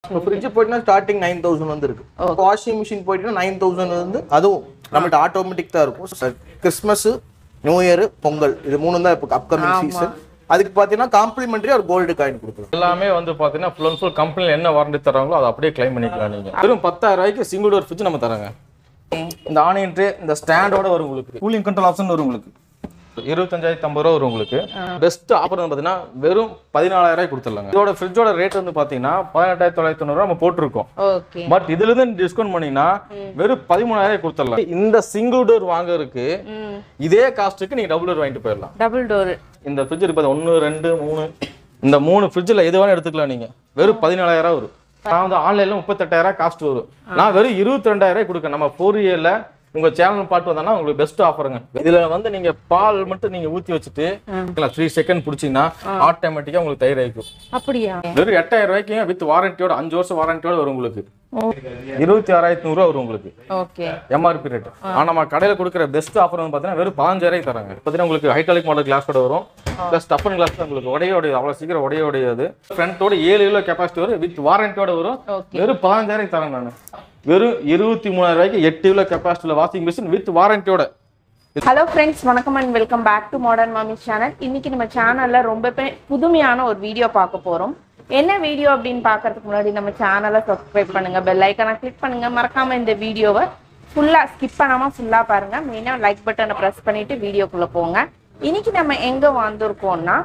இப்போ fridge போயிட்டுனா starting 9000 வந்து இருக்கு. வாஷிங் மிஷின் போயிட்டுனா 9000 வந்து அதுவும் நம்மகிட்ட ஆட்டோமேட்டிக் தான் இருக்கும். கிறிஸ்மஸ், நியூ இயர், பொங்கல் இது மூணு தான் இப்போ அப்கமிங் சீசன். அதுக்கு பார்த்தீங்கன்னா காம்ப்ளிமெண்டரி ஒரு கோல்டு காயின் கொடுக்குறோம். எல்லாமே வந்து பார்த்தீங்கன்னா ஃபுல் அண்ட் ஃபுல் கம்பெனியில் என்ன வாரண்டி தராங்களோ அதை அப்படியே கிளைம் பண்ணிக்கலாம் நீங்கள். வெறும் 10,000 ரூபாய்க்கு சிங்கிள் டோர் ஃப்ரிட்ஜ் நம்ம தராங்க. இந்த ஆனியன் ட்ரே இந்த ஸ்டாண்டோட வரும் உங்களுக்கு. கூலிங் கண்ட்ரோல் ஆப்ஷன் வரும் உங்களுக்கு. 25,050 ரூபா வரும் உங்களுக்கு. பெஸ்ட் ஆஃபர் வந்து பார்த்தீங்கன்னா வெறும் 14,000 ரூபாய் கொடுத்துடலாங்க. இதோட ஃப்ரிட்ஜோட ரேட் வந்து பார்த்தீங்கன்னா 18,990 ரூபா நம்ம போட்டிருக்கோம். பட் இதுல இருந்து டிஸ்கவுண்ட் பண்ணீங்கன்னா வெறும் 13,000 கொடுத்துடலாம். இந்த சிங்கிள் டோர் வாங்குறதுக்கு இதே காஸ்ட்டுக்கு நீங்க டபுள் டோர் வாங்கிட்டு போயிடலாம். டபுள் டோர் இந்த ஃப்ரிட்ஜ் இருக்கு 1 2 3 இந்த 3 ஃப்ரிட்ஜில் எது வேணா எடுத்துக்கலாம் நீங்க. வெறும் 14,000 வரும். நான் வந்து ஆன்லைன்ல 38,000 காஸ்ட் வரும். நான் வெறும் 22,000 கொடுக்க நம்ம 4Aல உங்க சேனல் பாட்டு வந்தானா உங்களுக்கு பெஸ்ட் ஆஃபருங்க. இதுல வந்து நீங்க பால் மட்டும் நீங்க ஊத்தி வச்சுட்டு 3 செகண்ட் புடிச்சீங்கன்னா ஆட்டோமேட்டிக்கா உங்களுக்கு தயிர் ஆயிக்கும். அப்படியா? வெறும் 8,000 ரூபாய்க்கு வித் வாரண்டியோட 5 வருஷம் வாரண்டியோட வரும் உங்களுக்கு. 26,100 ரூபா வரும் உங்களுக்கு. ஓகே. MRP rate. ஆனா நம்ம கடையில கொடுக்குற பெஸ்ட் ஆஃபர் வந்து பாத்தீங்கன்னா வெறும் 15,000 தராங்க. பாத்தீங்கன்னா உங்களுக்கு ஹைட்ராலிக் மாடல் கிளாஸ் கூட வரும். பிளஸ் டஃபன் கிளாஸ் உங்களுக்கு உடையோடையது அவ்வளவு சீக்கிரம் உடையோடையது. ஃப்ரண்டோட 7 கிலோ கெப்பாசிட்டி வரும் வித் வாரண்டியோட வரும். வெறும் 15,000 தரேன் நான். வெறும் 23,000 ரூபாய்க்கு 8 கிலோ கெப்பாசிட்டில வாஷிங் மிஷின் வித் வாரண்டியோட. ஹலோ ஃப்ரெண்ட்ஸ், வணக்கம் and welcome back to modern Mami channel. இன்னைக்கு நம்ம சேனல்ல ரொம்ப புதுமையான ஒரு வீடியோ பார்க்க போறோம். என்ன வீடியோ அப்படின்னு பார்க்கறதுக்கு முன்னாடி நம்ம சேனலை சப்ஸ்கிரைப் பண்ணுங்க, பெல் ஐக்கானை கிளிக் பண்ணுங்க. மறக்காம இந்த வீடியோவை ஃபுல்லா ஸ்கிப் பண்ணாம ஃபுல்லா பாருங்க. மெயினா லைக் பட்டனை பிரஸ் பண்ணிட்டு வீடியோக்குள்ள போங்க. இன்னைக்கு நம்ம எங்க வந்திருக்கோம்னா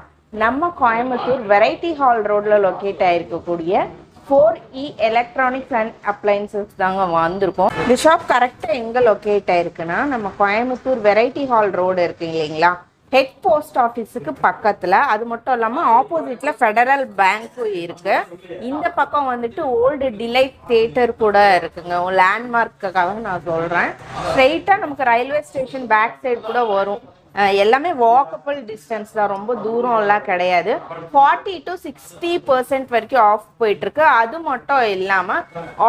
நம்ம கோயம்புத்தூர் வெரைட்டி ஹால் ரோட்ல லொக்கேட் ஆயிருக்கக்கூடிய 4E எலக்ட்ரானிக்ஸ் அண்ட் அப்ளையன்சஸ் தாங்க வந்திருக்கோம். இந்த ஷாப் கரெக்டாக எங்கே லொக்கேட் ஆயிருக்குன்னா நம்ம கோயம்புத்தூர் வெரைட்டி ஹால் ரோடு இருக்கு இல்லைங்களா, ஹெட் போஸ்ட் ஆஃபீஸுக்கு பக்கத்தில். அது மட்டும் இல்லாமல் ஆப்போசிட்டில் ஃபெடரல் பேங்க்கும் இருக்கு. இந்த பக்கம் வந்துட்டு ஓல்டு டிலைட் தியேட்டர் கூட இருக்குங்க. லேண்ட்மார்க்குக்காக நான் சொல்கிறேன். ஸ்ட்ரெயிட்டாக நமக்கு ரயில்வே ஸ்டேஷன் பேக் சைடு கூட வரும். எல்லாமே வாக்கபிள் டிஸ்டன்ஸ் தான், ரொம்ப தூரம் எல்லாம் கிடையாது. 40 to 60% வரைக்கும் ஆஃப் போயிட்டு இருக்கு. அது மட்டும் இல்லாம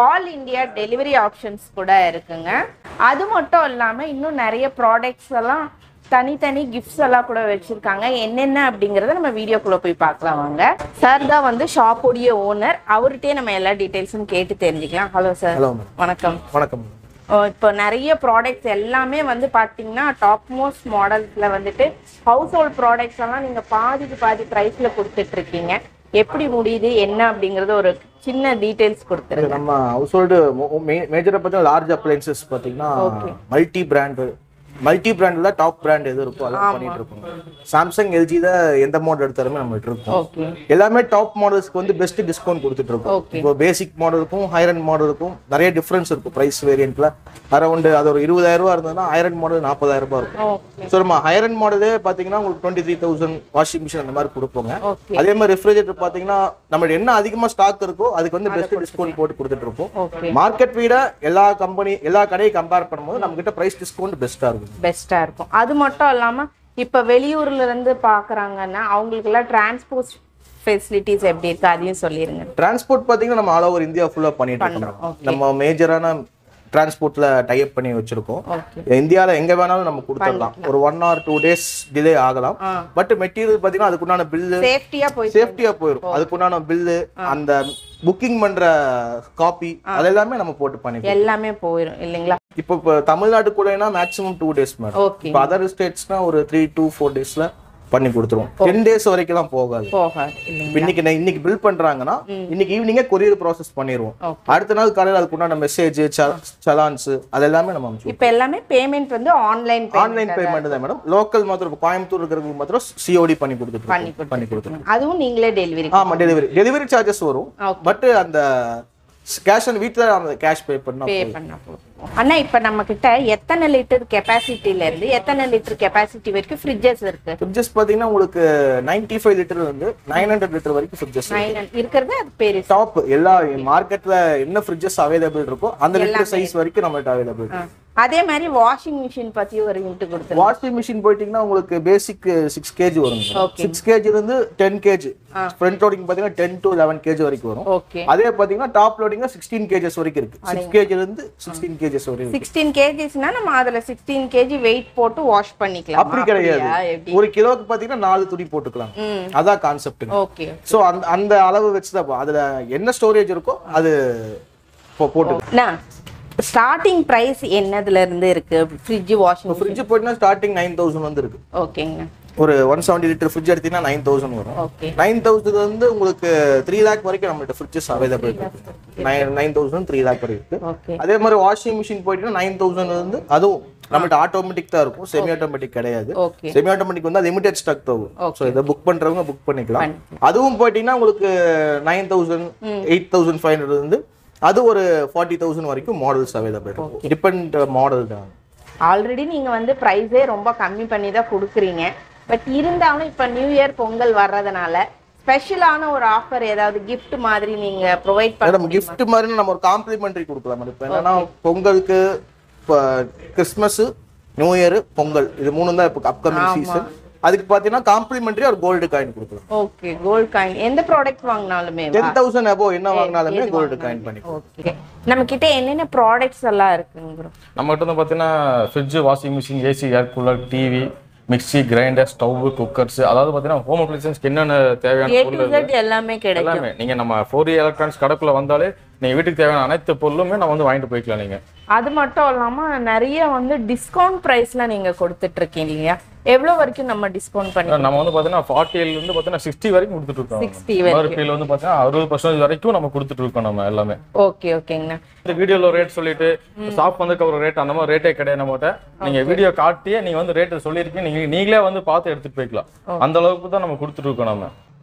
ஆல் இந்தியா டெலிவரி ஆப்ஷன்ஸ் கூட இருக்குங்க. அது மட்டும் இல்லாம இன்னும் நிறைய ப்ராடக்ட்ஸ் எல்லாம் தனித்தனி கிஃப்ட்ஸ் எல்லாம் கூட வச்சிருக்காங்க. என்னென்ன அப்படிங்கறத நம்ம வீடியோக்குள்ள போய் பார்க்கலாம் வாங்க. சார் தான் வந்து ஷாப்போடைய ஓனர். அவர்கிட்டயே நம்ம எல்லா டீடைல்ஸும் கேட்டு தெரிஞ்சுக்கலாம். Hello sir. வணக்கம். வணக்கம். இப்போ நிறைய ப்ராடக்ட்ஸ் எல்லாமே வந்து பார்த்தீங்கன்னா டாப் மோஸ்ட் மாடல்ஸ்ல வந்துட்டு ஹவுஸ் ஹோல்ட் ப்ராடக்ட்ஸ் எல்லாம் நீங்க பாதிக்கு பாதி ப்ரைஸ்ல கொடுத்துட்டு இருக்கீங்க. எப்படி முடியுது என்ன அப்படிங்கறது ஒரு சின்ன டீடைல்ஸ் கொடுத்துருங்க. நம்ம ஹவுஸ் ஹோல்டு மேஜரா பார்த்தா லார்ஜ் அப்ளையன்சஸ் பார்த்தீங்கன்னா மல்டி பிராண்ட்ல டாப் பிராண்ட் எது இருக்கோ அதான் பண்ணிட்டு இருக்கோம். சாம்சங், எல்ஜி தான் எந்த மாடல் எடுத்தாலுமே நம்ம இருக்கோம். எல்லாமே டாப் மாடல்ஸ்க்கு வந்து பெஸ்ட் டிஸ்கவுண்ட் கொடுத்துட்டு இருக்கோம். இப்போ பேசிக் மாடலுக்கும் ஹையர் அண்ட் மாடலுக்கும் நிறைய டிஃபரன்ஸ் இருக்கும். பிரைஸ் வேரியன்ட்ல அரௌண்ட் அது ஒரு 20,000 ரூபா இருந்ததுன்னா ஹையர் அண்ட் மாடல் 40,000 ரூபாய் இருக்கும். ஸோ நம்ம ஹையர் அண்ட் மாடலே பார்த்தீங்கன்னா உங்களுக்கு 23,000 வாஷிங் மிஷின் அந்த மாதிரி கொடுப்போங்க. அதே மாதிரி ரெஃப்ரிஜரேட்டர் பார்த்தீங்கன்னா நம்ம என்ன அதிகமா ஸ்டாக் இருக்கோ அதுக்கு வந்து பெஸ்ட் டிஸ்கவுண்ட் போட்டு கொடுத்துட்டு இருப்போம். மார்க்கெட் வீட எல்லா கடையை கம்பேர் பண்ணும்போது நம்ம கிட்ட பிரைஸ் டிஸ்கவுண்ட் பெஸ்டா இருக்கும். அது மட்டும் இல்லாம இப்ப வெளியூர்ல இருந்து பாக்குறாங்கன்னா அவங்களுக்கு எல்லாம் டிரான்ஸ்போர்ட் ஃபெசிலிட்டிஸ் எப்படி இருக்கு அதையும் சொல்லிருங்க. டிரான்ஸ்போர்ட் பாத்தீங்கன்னா நம்ம ஆல் ஓவர் இந்தியா ஃபுல்லா பண்ணிட்டு இருக்கோம். நம்ம மேஜரான டிரான்ஸ்போர்ட்ல டை அப் பண்ணி வச்சிருக்கோம். இந்தியால எங்க வேணாலும் நம்ம கொடுத்துடலாம். ஒரு 1 or 2 days டிலே ஆகலாம். பட் மெட்டீரியல் பாத்தீங்கன்னா அதுக்குண்டான பில்லு சேஃப்டியா போயிடும். அதுக்குண்டான பில்லு, அந்த புக்கிங் பண்ற காப்பி அதெல்லாமே நம்ம போட்டு பண்ணி எல்லாமே போயிடும் இல்லைங்களா. இப்போ தமிழ்நாட்டுக்குள்ளேனா மேக்ஸிமம் 2 days மேடம். இப்போ அதர் ஸ்டேட்ஸ்னா ஒரு 3 to 4 daysல பண்ணி கொடுத்துருவோம். 10 days வரைக்கும் போகாது. இன்னைக்கு பில் பண்றாங்கன்னா இன்னைக்கு ஈவினிங்கே கொரியர் ப்ராசஸ் பண்ணிடுவோம். அடுத்த நாள் காலையில் அதுக்குண்டான மெசேஜ், சலான்ஸ் அதெல்லாமே நம்ம அனுப்பிச்சுடுவோம். இப்போ எல்லாமே பேமெண்ட் வந்து ஆன்லைன் பேமெண்ட் தான் மேடம். லோக்கல் மாத்திரம் கோயம்புத்தூர் இருக்கிறவங்களுக்கு மாத்திரம் சிஓடி பண்ணி கொடுத்துருவோம். அதுவும் நீங்களே டெலிவரி? ஆமா, டெலிவரி சார்ஜஸ் வரும். பட் அந்த கேஷ் ஆன் வீட்ல அந்த கேஷ் பே பண்ணா போதும். அண்ணா இப்ப நம்ம கிட்ட எத்தனை லிட்டர் கெபாசிட்டில இருந்து எத்தனை லிட்டர் கெபாசிட்டி வரைக்கும் ஃப்ரிட்ஜஸ் இருக்கு? ஃப்ரிட்ஜஸ் பாத்தீங்கன்னா உங்களுக்கு 95 லிட்டர்ல இருந்து 900 லிட்டர் வரைக்கும் ஃப்ரிட்ஜஸ் இருக்குறது. அது பேரு டாப். எல்லா மார்க்கெட்ல என்ன ஃப்ரிட்ஜஸ் அவைலபிள் இருக்கோ அந்த லிட்டர் சைஸ் வரைக்கும் நம்மகிட்ட அவைலபிள். அதே மாதிரி வாஷிங் மிஷின் பத்தி ஒரு ஹிண்ட் கொடுத்து. வாஷிங் மிஷின் போயிட்டீங்கன்னா உங்களுக்கு பேசிக் 6 kg வரும். 6 kg இருந்து 10 kg. ஃப்ரண்ட் லோடிங் பாத்தீங்கன்னா 10 to 11 kg வரைக்கும் வரும். அதே பாத்தீங்கன்னா டாப் லோடிங்ல 16 kg வரைக்கும் இருக்கு. 6 kg இருந்து 16 kg வரைக்கும். 16 kgஸ்னா நம்ம அதுல 16 kg வெயிட் போட்டு வாஷ் பண்ணிக்கலாம். அப்படி கிடையாது. ஒரு கிலோக்கு பாத்தீங்கன்னா 4 துணி போட்டுக்கலாம். அதான் கான்செப்ட். ஓகே. சோ அந்த அளவு வச்சு தான் அதுல என்ன ஸ்டோரேஜ் இருக்கோ அது போட்டுக்கலாம். ஸ்டார்டிங் பிரைஸ் என்னதுல இருந்து இருக்கு ஃப்ரிட்ஜ் வாஷிங்? ஃப்ரிட்ஜ் போய்னா ஸ்டார்டிங் 9000 வந்து இருக்கு. ஓகேங்க. ஒரு 170 லிட்டர் ஃப்ரிட்ஜ் எடுத்தீங்கன்னா 9000 வரும். 9000 வந்து உங்களுக்கு 3 lakh வரைக்கும் நம்மகிட்ட ஃப்ரிட்ஜஸ் அவைலபிள் இருக்கு. 9000 3 lakh வரைக்கும் இருக்கு. அதே மாதிரி வாஷிங் மிஷின் போயிட்டீங்கன்னா 9000 வந்து அதுவும் நம்மகிட்ட ஆட்டோமேட்டிக் தான் இருக்கும், செமி ஆட்டோமேட்டிக் கிடையாது. செமி ஆட்டோமேட்டிக் வந்து லிமிடெட் ஸ்டாக் தான். சோ இத புக் பண்றவங்க புக் பண்ணிக்கலாம். அதுவும் போயிட்டீங்கன்னா உங்களுக்கு 9000 8500 வந்து அது ஒரு 40000 வரைக்கும் மாடல்ஸ் அவைலபிள் இருக்கும். டிபெண்ட் மாடல் தான். ஆல்ரெடி நீங்க வந்து பிரைஸே ரொம்ப கம்மி பண்ணி தான் கொடுக்குறீங்க. பட் இருந்தாலும் இப்ப நியூ இயர் பொங்கல் வர்றதுனால ஸ்பெஷலான ஒரு ஆஃபர் ஏதாவது gift மாதிரி நீங்க ப்ரொவைட் பண்ணலாம். gift மாதிரி நம்ம ஒரு காம்ப்ளிமெண்டரி கொடுக்கலாம். இப்போ என்னன்னா பொங்கலுக்கு கிறிஸ்மஸ் நியூ இயர் பொங்கல் இது மூணும் தான் இப்போ அப்கமிங் சீசன். அதுக்கு பாத்தீங்கன்னா காம்ப்ளிமெண்டரி ஒரு கோல்ட் காயின் கொடுக்கலாம். ஓகே. கோல்ட் காயின் எந்த ப்ராடக்ட் வாங்குனாலுமே 10000 above என்ன வாங்குனாலுமே கோல்ட் காயின் பண்ணிக்கலாம். ஓகே. நம்ம கிட்ட என்னென்ன ப்ராடக்ட்ஸ் எல்லாம் இருக்குங்க ப்ரோ? நம்ம கிட்ட வந்து பாத்தீங்கன்னா fridge, washing machine, AC, air cooler, TV, mixie, grinder, stove, cookers, அதாவது பாத்தீங்கன்னா ஹோம் அப்ளையன்ஸ்க்கு என்னென்ன தேவையான பொருட்கள் எல்லாமே கிடைக்கும். எல்லாமே நீங்க நம்ம 4E எலக்ட்ரானிக்ஸ் கடைக்குள்ள வந்தாலே நீங்க வீட்டுக்கு தேவையான அனைத்து பொருளுமே நம்ம வந்து வாங்கிட்டு போய்க்கலாம். நீங்க அது மட்டும் இல்லாம நிறைய வந்து டிஸ்கவுண்ட் பிரைஸ்ல நீங்க கொடுத்துட்டு இருக்கீங்க இல்லையா? எவ்வளவு வரைக்கும் நம்ம டிஸ்கவுண்ட் பண்ணி நம்ம வந்து பாத்தீங்கன்னா 40 ல இருந்து பாத்தீங்கன்னா 60 வரைக்கும் கொடுத்துட்டு இருக்கோம். 60 வரைக்கும் MRP ல வந்து பாத்தீங்கன்னா 60% வரைக்கும் நம்ம கொடுத்துட்டு இருக்கோம் நம்ம எல்லாமே. ஓகே. ஓகேங்க. இந்த வீடியோல ரேட் சொல்லிட்டு ஷாப் வந்து கவர் ரேட் அந்த மாதிரி ரேட்டே கிடையாது நம்மட்ட. நீங்க வீடியோ காட்டியே நீங்க வந்து ரேட் சொல்லிருக்கீங்க, நீங்களே வந்து பார்த்து எடுத்துட்டு போய்க்கலாம். அந்த அளவுக்கு தான் நம்ம கொடுத்துட்டு இருக்கோம். நம்ம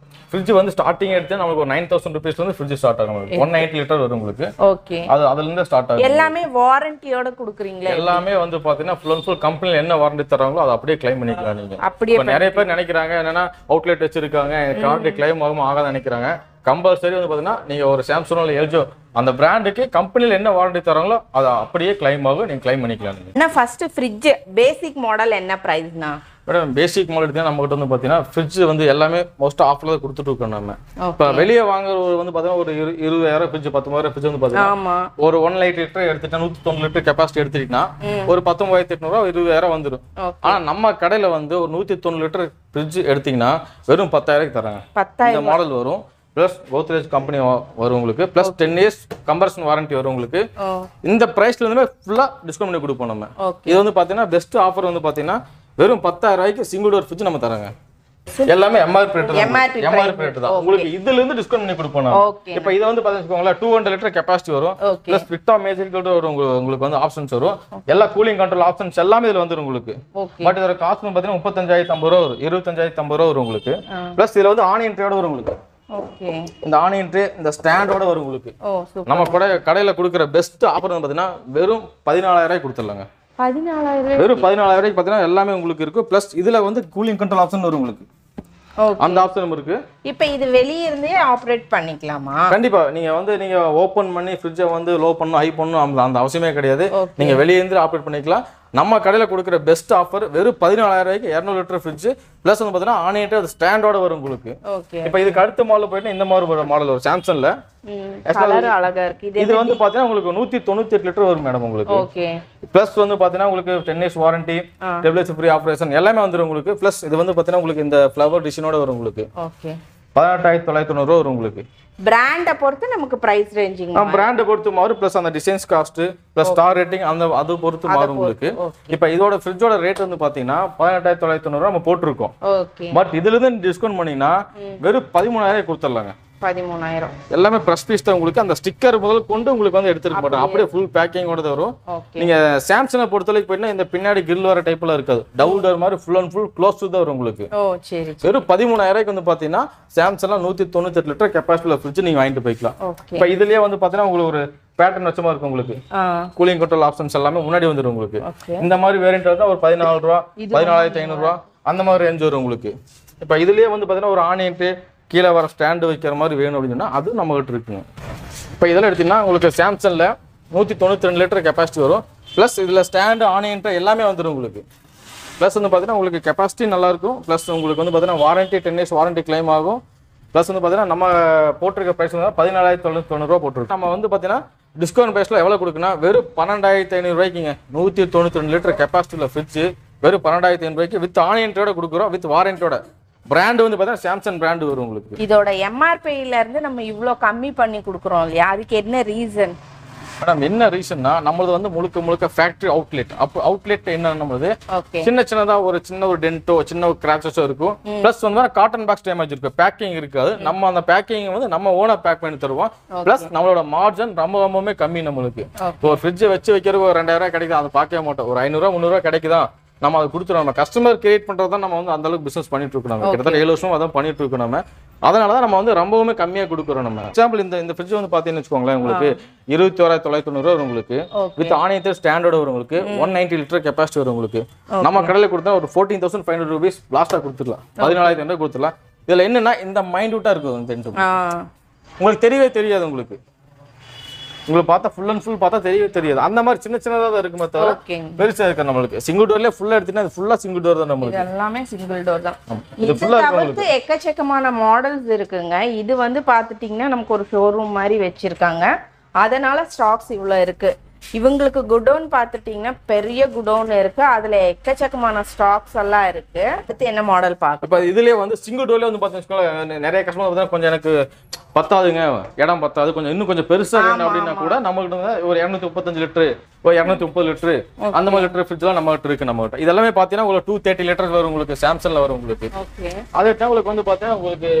ஃப்ரிட்ஜ் வந்து ஸ்டார்டிங் எடுத்து நமக்கு ஒரு 9000 rupees வந்து ஃப்ரிட்ஜ் ஸ்டார்ட் ஆகும். 190 லிட்டர் வரும் உங்களுக்கு. ஓகே. அதுல இருந்து ஸ்டார்ட் ஆகும். எல்லாமே வாரண்டியோட கொடுக்குறீங்களா? எல்லாமே வந்து பாத்தீங்கன்னா ஃபுல் அண்ட் ஃபுல் கம்பெனில என்ன வாரண்டி தராங்களோ அதை அப்படியே கிளைம் பண்ணிக்கலாம் நீங்க. அப்படியே நிறைய பேர் நினைக்கிறாங்க என்னன்னா அவுட்லெட் வச்சிருக்காங்க கார்டு கிளைம் ஆகாத நினைக்கிறாங்க. கம்பல்சரி வந்து பாத்தீங்கன்னா நீங்க ஒரு சாம்சங் எல்ஜோ அந்த பிராண்டுக்கு கம்பெனில என்ன வாரண்டி தராங்களோ அதை அப்படியே கிளைம் ஆகும், நீங்க கிளைம் பண்ணிக்கலாம். என்ன ஃபர்ஸ்ட் ஃப்ரிட்ஜ் பேசிக் மாடல் என்ன பிரைஸ்னா? மேடம் பேசிக் மாடல் எடுத்தா நம்ம கிட்ட வந்து பாத்தீங்கன்னா ஃப்ரிட்ஜ் வந்து எல்லாமே மோஸ்ட் ஆஃப்ல தான் கொடுத்துட்டு இருக்கோம். நம்ம இப்ப வெளியே வாங்குறது வந்து பாத்தீங்கன்னா ஒரு 20000 ஃப்ரிட்ஜ் 19000 ஃப்ரிட்ஜ் வந்து பாத்தீங்கன்னா ஒரு 1 லிட்டர் எடுத்துட்டா 190 லிட்டர் கெபாசிட்டி எடுத்துட்டீங்கன்னா ஒரு 19800 ரூபாய் 20000 வந்துடும். ஆனா நம்ம கடையில வந்து ஒரு 190 லிட்டர் ஃப்ரிட்ஜ் எடுத்தீங்கன்னா வெறும் 10000 தராங்க. இந்த மாடல் வரும். பிளஸ் கோத்ரேஜ் கம்பெனி வரும் உங்களுக்கு. பிளஸ் 10 years கம்பர்ஷன் வாரண்டி வரும் உங்களுக்கு. இந்த பிரைஸ்ல இருந்து ஃபுல்லா டிஸ்கவுண்ட் பண்ணி கொடுப்போம் நம்ம. இது வந்து பாத்தீங்கன்னா பெஸ்ட் ஆஃபர் வந்து பாத்தீங்கன்னா வெறும் 10000 ரூபாய்க்கு சிங்கிள் டோர் ஃப்ரிட்ஜ் நம்ம தராங்க. எல்லாமே MRP ரேட் தான். உங்களுக்கு இதுல இருந்து டிஸ்கவுண்ட் பண்ணி கொடுப்போம். இப்போ இத வந்து பாத்தீங்கன்னா 200 லிட்டர் கெபாசிட்டி வரும். பிளஸ் வித் மேஜிக் வரும். உங்களுக்கு வந்து ஆப்ஷன்ஸ் வரும். எல்லா கூலிங் கண்ட்ரோல் ஆப்ஷன்ஸ் எல்லாமே இதுல வந்துரும் உங்களுக்கு. பட் இதோட காஸ்ட் பாத்தீங்கன்னா 35050 ரூபாய் வரும். 25050 ரூபாய் வரும் உங்களுக்கு. பிளஸ் இதுல வந்து ஆனியன் ட்ரேயோட வரும் உங்களுக்கு. ஓகே. இந்த ஆனியன் ட்ரே இந்த ஸ்டாண்டோட வரும் உங்களுக்கு. நம்ம கடையில கொடுக்குற பெஸ்ட் ஆஃபர் வந்து பாத்தீங்கன்னா வெறும் 14000 ரூபாய் கொடுத்துடலாங்க. 14000 வெறும் 14000 ரூபாய்க்கு பாத்தீங்கன்னா எல்லாமே உங்களுக்கு இருக்கு. பிளஸ் இதுல வந்து கூலிங் கண்ட்ரோல் ஆப்ஷன் வரும் உங்களுக்கு. அந்த ஆப்ஷன் இருக்கு. இப்போ இது வெளிய இருந்தே ஆபரேட் பண்ணிக்கலாமா? கண்டிப்பா. நீங்க ஓபன் பண்ணி ஃப்ரிட்ஜை வந்து லோ பண்ணனும் ஹை பண்ணனும் அந்த அவசியமே கிடையாது. நீங்க வெளிய இருந்து ஆபரேட் பண்ணிக்கலாம். நம்ம கடையில கொடுக்குற பெஸ்ட் ஆஃபர் வெறும் 14000 ரூபாய்க்கு 200 லிட்டர் ஃப்ரிட்ஜ் பிளஸ் வந்து பாத்தீங்கன்னா ஆனியன் அது ஸ்டாண்டோட வரும் உங்களுக்கு. இப்போ இதுக்கு அடுத்த மாடல் போயிட்டு இந்த மாதிரி மாடல் வரும் சாம்சங்ல. கலர் அழகா இருக்கு. இது வந்து பாத்தீங்கன்னா உங்களுக்கு 198 லிட்டர் வரும் மேடம் உங்களுக்கு. ஓகே. பிளஸ் வந்து பாத்தீங்கன்னா உங்களுக்கு 10 years warranty, tablet free operation எல்லாமே வந்துரும் உங்களுக்கு. பிளஸ் இது வந்து பாத்தீங்கன்னா உங்களுக்கு இந்த ஃப்ளவர் டிசைனோட வரும் உங்களுக்கு. ஓகே. 18990 ரூபாய் வரும் உங்களுக்கு. பிராண்ட பொறுத்து நமக்கு பிரைஸ் ரேஞ்சிங் பிராண்ட பொறுத்து மாறும். பிளஸ் அந்த designs cost plus star rating அந்த அது பொறுத்து மாறும் உங்களுக்கு. இப்போ இதோட ஃப்ரிட்ஜோட ரேட் வந்து பாத்தீங்கன்னா 18990 நம்ம போட்டுருக்கோம். ஓகே. பட் இதுல இருந்து டிஸ்கவுண்ட் பண்ணீங்கன்னா வெறும் 13000 கொடுத்துடலாங்க. 13000 எல்லாமே பிரஷ் பீஸ் தான் உங்களுக்கு. அந்த ஸ்டிக்கர் முதல் கொண்டு உங்களுக்கு வந்து எடுத்துக்க மாட்டோம். அப்படியே ஃபுல் பேக்கிங்கோட வரும். நீங்க சாம்சங்கை பொறுத்தவரைக்கும் போயிட்டா இந்த பின்னாடி கிரில் வர டைப்ல இருக்காது. டபுள் டோர் மாதிரி ஃபுல் அண்ட் ஃபுல் க்ளோஸ் தான் வரும் உங்களுக்கு. சரி. வெறும் 13000 வந்து பாத்தீங்கன்னா சாம்சங்ல 198 லிட்டர் கெபாசிட்டில ஃப்ரிட்ஜ் நீங்க வாங்கிட்டு போய்க்கலாம். இப்போ இதுலயே வந்து பாத்தீங்கன்னா உங்களுக்கு ஒரு பேட்டர்ன் வச்ச மாதிரி இருக்கும் உங்களுக்கு. கூலிங் கண்ட்ரோல் ஆப்ஷன்ஸ் எல்லாமே முன்னாடி வந்துரும் உங்களுக்கு. இந்த மாதிரி வேரியன்ட் வந்து ஒரு 14 ரூபாய் 14500 ரூபாய் அந்த மாதிரி ரேஞ்ச் வரும் உங்களுக்கு. இப்போ இதுலயே வந்து பாத்தீங்கன்னா ஒரு ஆனியன் கீழே வர ஸ்டாண்டு வைக்கிற மாதிரி வேணும் அப்படின்னா அது நம்ம கிட்ட இருக்குங்க. இப்போ இதெல்லாம் எடுத்தீங்கன்னா உங்களுக்கு சாம்சங்ல 192 லிட்டர் கெபாசிட்டி வரும். ப்ளஸ் இதில் ஸ்டாண்டு ஆனியன்ட்டு எல்லாமே வந்துடும் உங்களுக்கு. ப்ளஸ் வந்து பார்த்தீங்கன்னா உங்களுக்கு கெப்பாசிட்டி நல்லாயிருக்கும். ப்ளஸ் உங்களுக்கு வந்து பார்த்தீங்கன்னா வாரண்ட்டி 10 years வாரண்ட்டி கிளைம் ஆகும். ப்ளஸ் வந்து பார்த்தீங்கன்னா நம்ம போட்டிருக்க ப்ரைஸ் வந்து 14,990 போட்டிருக்கோம். நம்ம வந்து பார்த்தீங்கன்னா டிஸ்கவுண்ட் ப்ரைஸில் எவ்வளோ கொடுக்குன்னா வெறும் 12,500 192 லிட்டர் கெப்பாசிட்டியில் ஃப்ரிட்ஜு வெறும் 12,500 வித் ஆனியன்ட்டோட கொடுக்குறோம், வித் வாரண்டியோட. பிராண்ட் வந்து பார்த்தீங்கன்னா சாம்சங் பிராண்ட் வரும் உங்களுக்கு. இதோட எம்ஆர்பில இருந்து நம்ம இவ்வளோ கம்மி பண்ணி கொடுக்குறோம் இல்லையா, அதுக்கு என்ன ரீசன் மேடம்? என்ன ரீசன்னா நம்மளது வந்து முழுக்க ஃபேக்டரி அவுட்லெட். அப்போ அவுட்லெட் என்ன நம்மளது சின்னதா ஒரு டென்ட்டோ சின்ன ஒரு கிராச்சஸோ இருக்கும். பிளஸ் வந்து காட்டன் பாக்ஸ் டேமேஜ் இருக்கும், பேக்கிங் இருக்காது. நம்ம அந்த பேக்கிங் வந்து நம்ம ஓனா பேக் பண்ணி தருவோம். பிளஸ் நம்மளோட மார்ஜின் ரொம்பவுமே கம்மி நம்மளுக்கு. ஒரு ஃப்ரிட்ஜை வச்சு வைக்கிறதுக்கு ஒரு 2,000 கிடைக்குது, அதை பார்க்கவே மாட்டோம். ஒரு 500 300 கிடைக்குதா நம்ம அதை கொடுத்துருவோம். நம்ம கஸ்டமர் கிரியேட் பண்றது தான் நம்ம வந்து அந்த அளவுக்கு பிசினஸ் பண்ணிட்டு இருக்கோம். நம்ம கிட்டத்தட்ட 7 வருஷம் அதான் பண்ணிட்டு இருக்கோம். நம்ம அதனால தான் நம்ம வந்து ரொம்பவுமே கம்மியாக கொடுக்குறோம். நம்ம எக்ஸாம்பிள் இந்த ஃப்ரிட்ஜ் வந்து பார்த்தீங்கன்னு வச்சுக்கோங்களேன், உங்களுக்கு 21,990 வரும் உங்களுக்கு. வித் ஆனியன் ஸ்டாண்டர்ட் வரும் உங்களுக்கு. 190 லிட்டர் கெப்பாசிட்டி வரும் உங்களுக்கு. நம்ம கடையில் கொடுத்தா ஒரு 14,500 rupees லாஸ்ட்டாக கொடுத்துடலாம், 14,500 கொடுத்துடலாம். இதில் என்னன்னா இந்த மைண்ட்யூட்டாக இருக்கும், உங்களுக்கு தெரியவே தெரியாது. உங்களுக்கு பார்த்தா ஃபுல் அண்ட் ஃபுல் பார்த்தா தெரியவே தெரியாது. அந்த மாதிரி சின்னதா தான் இருக்குமே தவிர பெருசா இருக்கு. நம்மளுக்கு சிங்கிள் டோர்லயே ஃபுல்லா எடுத்தீங்கன்னா அது ஃபுல்லா சிங்கிள் டோர் தான். நம்மளுக்கு எல்லாமே சிங்கிள் டோர் தான். இது ஃபுல்லா இருக்கு. எக்கச்சக்கமான மாடல்ஸ் இருக்குங்க. இது வந்து பாத்துட்டீங்கன்னா நமக்கு ஒரு ஷோரூம் மாதிரி வச்சிருக்காங்க, அதனால ஸ்டாக்ஸ் இவ்வளவு இருக்கு. இவங்களுக்கு குடோன் பார்த்துட்டீங்கன்னா பெரிய குடோன் இருக்கு, அதுல எக்கச்சக்கமான ஸ்டாக்ஸ் எல்லாம் இருக்கு. அடுத்து என்ன மாடல் பார்க்க? இப்போ இதுலயே வந்து சிங்கிள் டோர்லயே வந்து பார்த்தீங்கன்னா நிறைய கஸ்டமர் பார்த்தா கொஞ்சம் எனக்கு பத்தாதுங்க, இடம் பத்தாது, கொஞ்சம் இன்னும் கொஞ்சம் பெருசா வேணும் அப்படின்னா கூட நம்மகிட்ட ஒரு 235 லிட்டரு ஒரு 230 லிட்டரு அந்த மாதிரி லிட்டர் ஃப்ரிட்ஜ்லாம் நம்மகிட்ட இருக்கு. நம்மகிட்ட இதெல்லாமே பார்த்தீங்கன்னா உங்களுக்கு 230 லிட்டர் வரும் உங்களுக்கு. சாம்சங்ல வரும் உங்களுக்கு. அதே டைம் உங்களுக்கு வந்து பார்த்தீங்கன்னா உங்களுக்கு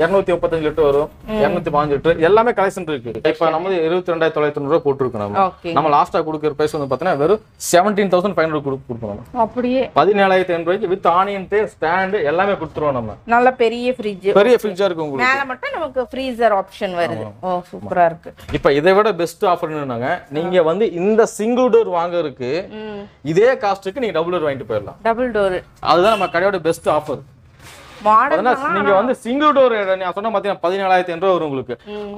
235 லிட்டர் வரும், 215 லிட்டர் எல்லாமே கலெக்ஷன் இருக்கு. இப்போ நம்ம 22,990 போட்டுருக்கோம். நம்ம லாஸ்டா கொடுக்குற பிரைஸ் வந்து பார்த்தீங்கன்னா வெறும் 17,500 கொடுக்கணும். அப்படியே 17,500 வித் ஆனியன் ஸ்டாண்ட் எல்லாமே கொடுத்துருவோம். நம்ம நல்ல பெரிய ஃப்ரிட்ஜா இருக்கு உங்களுக்கு. மேல மட்டும் நமக்கு ஃப்ரீசர் ஆப்ஷன் வருது. ஓ சூப்பரா இருக்கு. இப்போ இதை விட பெஸ்ட் ஆஃபர் என்னன்னாங்க, நீங்க வந்து இந்த சிங்கிள் டோர் வாங்குறதுக்கு இதே காஸ்ட்டுக்கு நீங்க டபுள் டோர் வாங்கிட்டு போயிடலாம். டபுள் டோர் அதுதான் நம்ம கடையோட பெஸ்ட் ஆஃபர். நீங்க வந்து சிங்கிள் டோர் நான் சொன்ன பாத்தீங்கன்னா 14,500 வரும் உங்களுக்கு.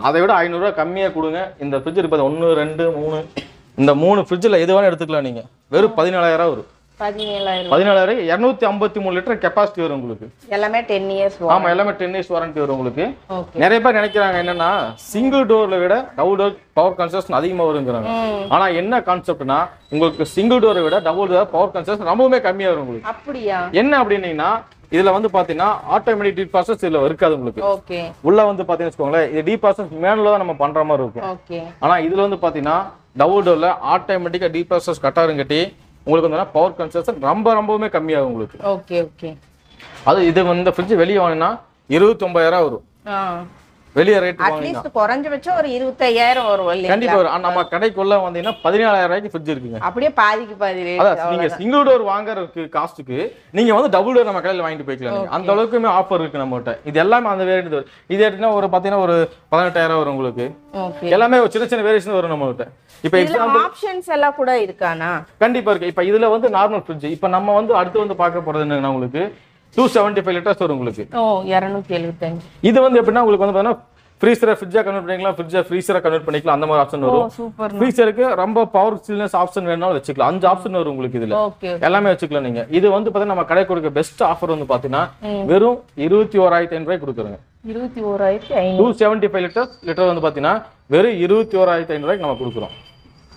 அதை விட 500 கம்மியா கொடுங்க. இந்த ஃப்ரிட்ஜ் இருப்பது 1 2 3 இந்த 3 ஃப்ரிட்ஜ்ல எது வேணா எடுத்துக்கலாம் நீங்க. வெறும் 14,000 வரும். 17,000 253 லிட்டர் கெப்பாசிட்டி வரும் உங்களுக்கு. எல்லாமே 10 years. ஆமா, எல்லாமே 10 years வாரண்டி வரும் உங்களுக்கு. நிறைய பேர் நினைக்கிறாங்க என்னன்னா சிங்கிள் டோர்ல விட டபுள் டோர் பவர் கன்சம்ப்ஷன் அதிகமா வருங்கிறாங்க. ஆனா என்ன கான்செப்ட்னா உங்களுக்கு சிங்கிள் டோரை விட டபுள் டோர் பவர் கன்சம்ப்ஷன் ரொம்பவே கம்மியா வரும் உங்களுக்கு. அப்படியா? என்ன அப்படின்னீங்கன்னா இதுல வந்து பாத்தீங்கன்னா ஆட்டோமேட்டிக் டீப் ப்ராசஸ் இதுல இருக்காது உங்களுக்கு. உள்ள வந்து பாத்தீங்கன்னா வச்சுக்கோங்களேன், இது டீப் ப்ராசஸ் மேனுவலா தான் நம்ம பண்ற மாதிரி இருக்கும். ஆனா இதுல வந்து பாத்தீங்கன்னா டபுள் டோர்ல ஆட்டோமேட்டிக்கா டீப் ப்ராசஸ் கட்டாருங்கட்டி உங்களுக்கு வந்து பவர் கன்சம்ப்ஷன் ரொம்பவுமே கம்மியாகும் உங்களுக்கு. Okay okay. அது இது வந்து ஃப்ரிட்ஜ் வெளியே வாங்கினா 29,000 வரும். வெளிய ரேட் அட்லீஸ்ட் குறைஞ்சபட்சம் ஒரு 25,000 வரும் இல்லையா? கண்டிப்பா வரும். நம்ம கடைக்குள்ள வந்தீங்கன்னா 14,000 ரூபாய்க்கு ஃப்ரிட்ஜ் இருக்குங்க. அப்படியே பாதிக்கு பாதி ரேட். அதான் நீங்க சிங்கிள் டோர் வாங்குறதுக்கு காஸ்ட்டுக்கு நீங்க வந்து டபுள் டோர் நம்ம கடையில வாங்கிட்டு போய்க்கலாம். அந்த அளவுக்குமே ஆஃபர் இருக்கு நம்மகிட்ட. இது எல்லாமே அந்த வேரியன்ட் வரும். இது எடுத்தா ஒரு பாத்தீங்கன்னா ஒரு 18,000 வரும் உங்களுக்கு. எல்லாமே சின்ன வேரியேஷன் வரும் நம்மகிட்ட. இப்போ எக்ஸாம்பிள் ஆப்ஷன்ஸ் எல்லாம் கூட இருக்கானா? கண்டிப்பா இருக்கு. இப்போ இதுல வந்து நார்மல் ஃப்ரிட்ஜ். இப்போ நம்ம வந்து அடுத்து வந்து பார்க்க போறது என்னன்னா உங்களுக்கு 275 லிட்டர்ஸ் வரும் உங்களுக்கு. ஓ 275. இது வந்து எப்படின்னா உங்களுக்கு வந்து பாத்தீங்கன்னா ஃப்ரீசரை ஃப்ரிட்ஜா கன்வெர்ட் பண்ணிக்கலாம், ஃப்ரிட்ஜை ஃப்ரீசரா கன்வெர்ட் பண்ணிக்கலாம். அந்த மாதிரி ஆப்ஷன் வரும். ஃப்ரீசருக்கு ரொம்ப பவர் சில்னஸ் ஆப்ஷன் வேணாலும் வச்சுக்கலாம். 5 ஆப்ஷன் வரும் உங்களுக்கு. இதுல எல்லாமே வச்சுக்கலாம் நீங்க. இது வந்து பாத்தீங்கன்னா நம்ம கடை கொடுக்க பெஸ்ட் ஆஃபர் வந்து பாத்தீங்கன்னா வெறும் 21,500 கொடுக்குறோங்க. 21,500. 275 லிட்டர் வந்து பாத்தீங்கன்னா வெறும் 21,500 நம்ம கொடுக்குறோம்.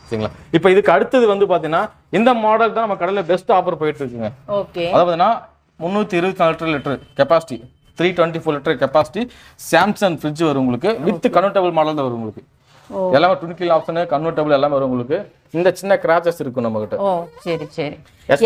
சரிங்களா? இப்போ இதுக்கு அடுத்தது வந்து பாத்தீங்கன்னா இந்த மாடல் தான் நம்ம கடையில பெஸ்ட் ஆஃபர் போயிட்டு இருக்குங்க. அதாவது 324 litre capacity 324 litre capacity Samsung fridge வரும் உங்களுக்கு. வித் கன்வெர்ட்டபிள் மாடல் தான் வரும் உங்களுக்கு. எல்லாமே ட்விங்கிள் ஆப்ஷன் கன்வெர்ட்டபிள் எல்லாமே வரும் உங்களுக்கு. இந்த சின்ன கிராச்சஸ் இருக்கும் நம்ம கிட்ட. ஓ சரி சரி.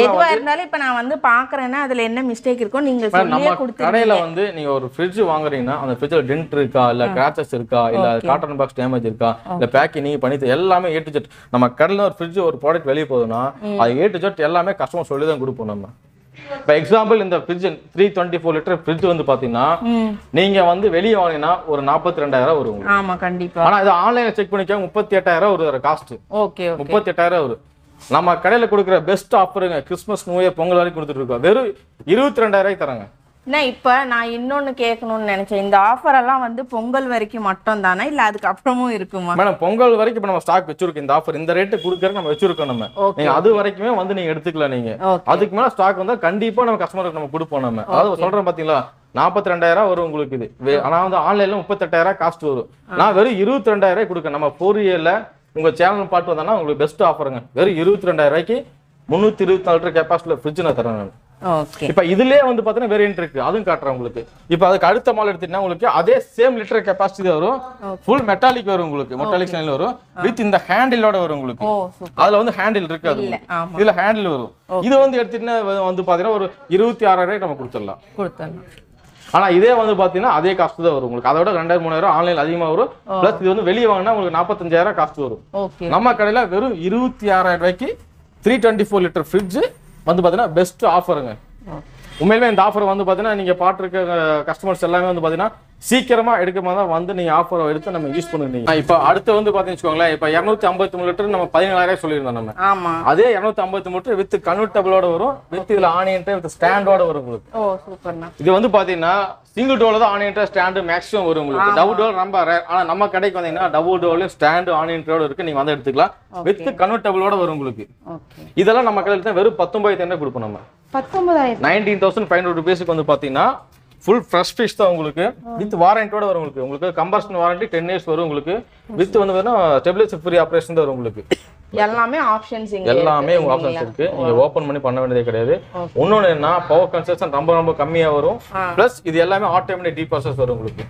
எதுவா இருந்தாலும் இப்ப நான் வந்து பாக்குறேன்னா அதுல என்ன மிஸ்டேக் இருக்கும் நீங்க சொல்லியே கொடுத்துருங்க. கடையில வந்து நீங்க ஒரு ஃப்ரிட்ஜ் வாங்குறீங்கன்னா அந்த ஃப்ரிட்ஜ்ல டென்ட் இருக்கா, இல்ல கிராச்சஸ் இருக்கா, இல்ல காட்டன் பாக்ஸ் டேமேஜ் இருக்கா, இல்ல பேக்கிங் நீங்க பண்ணி எல்லாமே A to Z. நம்ம கடையில ஒரு ஃப்ரிட்ஜ் ஒரு ப்ராடக்ட் வெளியே போகுதுன்னா அது A to Z எல்லாமே கஸ்டமர் சொல்லி தான் கொடுப்போம் நம்ம. இப்போ எக்ஸாம்பிள் இந்த ஃப்ரிட்ஜ் 324 லிட்டர் ஃப்ரிட்ஜ் வந்து பாத்தீங்கன்னா நீங்க வந்து வெளியே வாங்கினா ஒரு 42,000 வரும். ஆமா கண்டிப்பா. ஆனா இது ஆன்லைன்ல செக் பண்ணிக்க 38,000 ஒரு காஸ்ட். ஓகே 38,000 வரும். நம்ம கடையில கொடுக்குற பெஸ்ட் ஆஃபருங்க கிறிஸ்மஸ் நியூ இயர் பொங்கல் வரைக்கும் கொடுத்துட்டு இருக்கோம். வெறும் 22,000 தராங்க. இப்போ நான் இன்னொன்னு கேட்கணும்னு நினைச்சேன். இந்த ஆஃபர் எல்லாம் வந்து பொங்கல் வரைக்கும் மட்டும் தானே இல்ல அதுக்கு அப்புறமும் இருக்குமா? மேடம் பொங்கல் வரைக்கும் இப்ப நம்ம ஸ்டாக் வச்சிருக்கோம். இந்த ஆஃபர் இந்த ரேட்டு கொடுக்கறதுக்கு நம்ம வச்சிருக்கோம். நம்ம நீங்க அது வரைக்குமே வந்து நீங்க எடுத்துக்கலாம். நீங்க அதுக்கு மேல ஸ்டாக் வந்தா கண்டிப்பா நம்ம கஸ்டமருக்கு நம்ம கொடுப்போம். நம்ம அதாவது சொல்றேன் பாத்தீங்களா 42,000 வரும் உங்களுக்கு இது. ஆனா வந்து ஆன்லைன்ல 38,000 காஸ்ட் வரும். நான் வெறும் 22,000 கொடுக்கேன். நம்ம 4Aல உங்க சேனல் பாட்டு வந்தானா உங்களுக்கு பெஸ்ட் ஆஃபருங்க. வெறும் 22,000 324 லிட்டர் கெப்பாசிட்டில ஃப்ரிட்ஜ் நான் தரேன் நான். இப்ப இதுலயே வந்து பாத்தீங்கன்னா வேரியன்ட் இருக்கு, அதுவும் காட்டுறேன் உங்களுக்கு. இப்ப அதுக்கு அடுத்த மாடல் எடுத்தீங்கன்னா உங்களுக்கு அதே சேம் லிட்டர் கெப்பாசிட்டி வரும், ஃபுல் மெட்டாலிக் வரும் உங்களுக்கு, மெட்டாலிக் ஸ்டைல்ல வரும், வித் இந்த ஹேண்டிலோட வரும் உங்களுக்கு. அதுல வந்து ஹேண்டில் இருக்காது, இதுல ஹேண்டில் வரும். இது வந்து எடுத்தீங்கன்னா வந்து பாத்தீங்கன்னா ஒரு 26,000 நம்ம கொடுத்துடலாம். ஆனா இதே வந்து பாத்தீங்கன்னா அதே காஸ்ட் தான் வரும் உங்களுக்கு. அதோட 2,000-3,000 ஆன்லைன் அதிகமா வரும். பிளஸ் இது வந்து வெளியே வாங்கினா உங்களுக்கு 45,000 காஸ்ட் வரும். நம்ம கடையில வெறும் 26,000 324 லிட்டர் ஃப்ரிட்ஜ் வந்து பாத்தீங்கன்னா பெஸ்ட் ஆஃபருங்க. உண்மையிலுமே இந்த ஆஃபர் வந்து பாத்தீங்கன்னா நீங்க பாத்துருக்க கஸ்டமர்ஸ் எல்லாமே வந்து பாத்தீங்கன்னா சீக்கிரமா எடுக்கமா தான் வந்து நீங்க ஆஃபர் எடுத்து நம்ம யூஸ் பண்ணுவீங்க. இப்ப அடுத்து வந்து பாத்தீங்கன்னா இப்ப 253 லிட்டர் நம்ம 17,000 சொல்லியிருந்தோம் நம்ம. ஆமா, அதே 253 லிட்டர் வித் கன்வெர்ட்டபிளோட வரும், வித் இதுல ஆனியன் வித் ஸ்டாண்டோட வரும் உங்களுக்கு. ஓ சூப்பர்ண்ணா. இது வந்து பாத்தீங்கன்னா சிங்கிள் டோர்ல தான் ஆனியன் ஸ்டாண்ட் மேக்ஸிமம் வரும் உங்களுக்கு. டபுள் டோர் ரொம்ப ரேர். ஆனா நம்ம கடைக்கு வந்தீங்கன்னா டபுள் டோர்லயும் ஸ்டாண்ட் ஆனியன் இருக்கு, நீங்க வந்து எடுத்துக்கலாம். வித் கன்வெர்ட்டபிளோட வரும் உங்களுக்கு. இதெல்லாம் நம்ம கடையில தான் வெறும் 19,000 கொடுப்போம் நம்ம. 19,500 ரூபீஸ்க்கு வந்து பாத்தீங்கன்னா ஃபுல் ஃப்ரெஷ் ஃபிஷ் தான் உங்களுக்கு. வித் வாரண்டியோட வரும் உங்களுக்கு. உங்களுக்கு கம்பர்ஷன் வாரண்டி 10 இயர்ஸ் வரும் உங்களுக்கு. வித் வந்து ஸ்டெபிலைசர் ஃப்ரீ ஆபரேஷன் தான் வரும் உங்களுக்கு. எல்லாமே ஆப்ஷன்ஸ் எல்லாமே உங்க ஆப்ஷன்ஸ் இருக்கு. நீங்க ஓபன் பண்ணி பண்ண வேண்டியதே கிடையாது. இன்னொன்னு என்ன, பவர் கன்சம்ப்ஷன் ரொம்ப கம்மியா வரும். பிளஸ் இது எல்லாமே ஆட்டோமேட்டிக் டீப்ராசஸ் வரும் உங்களுக்கு.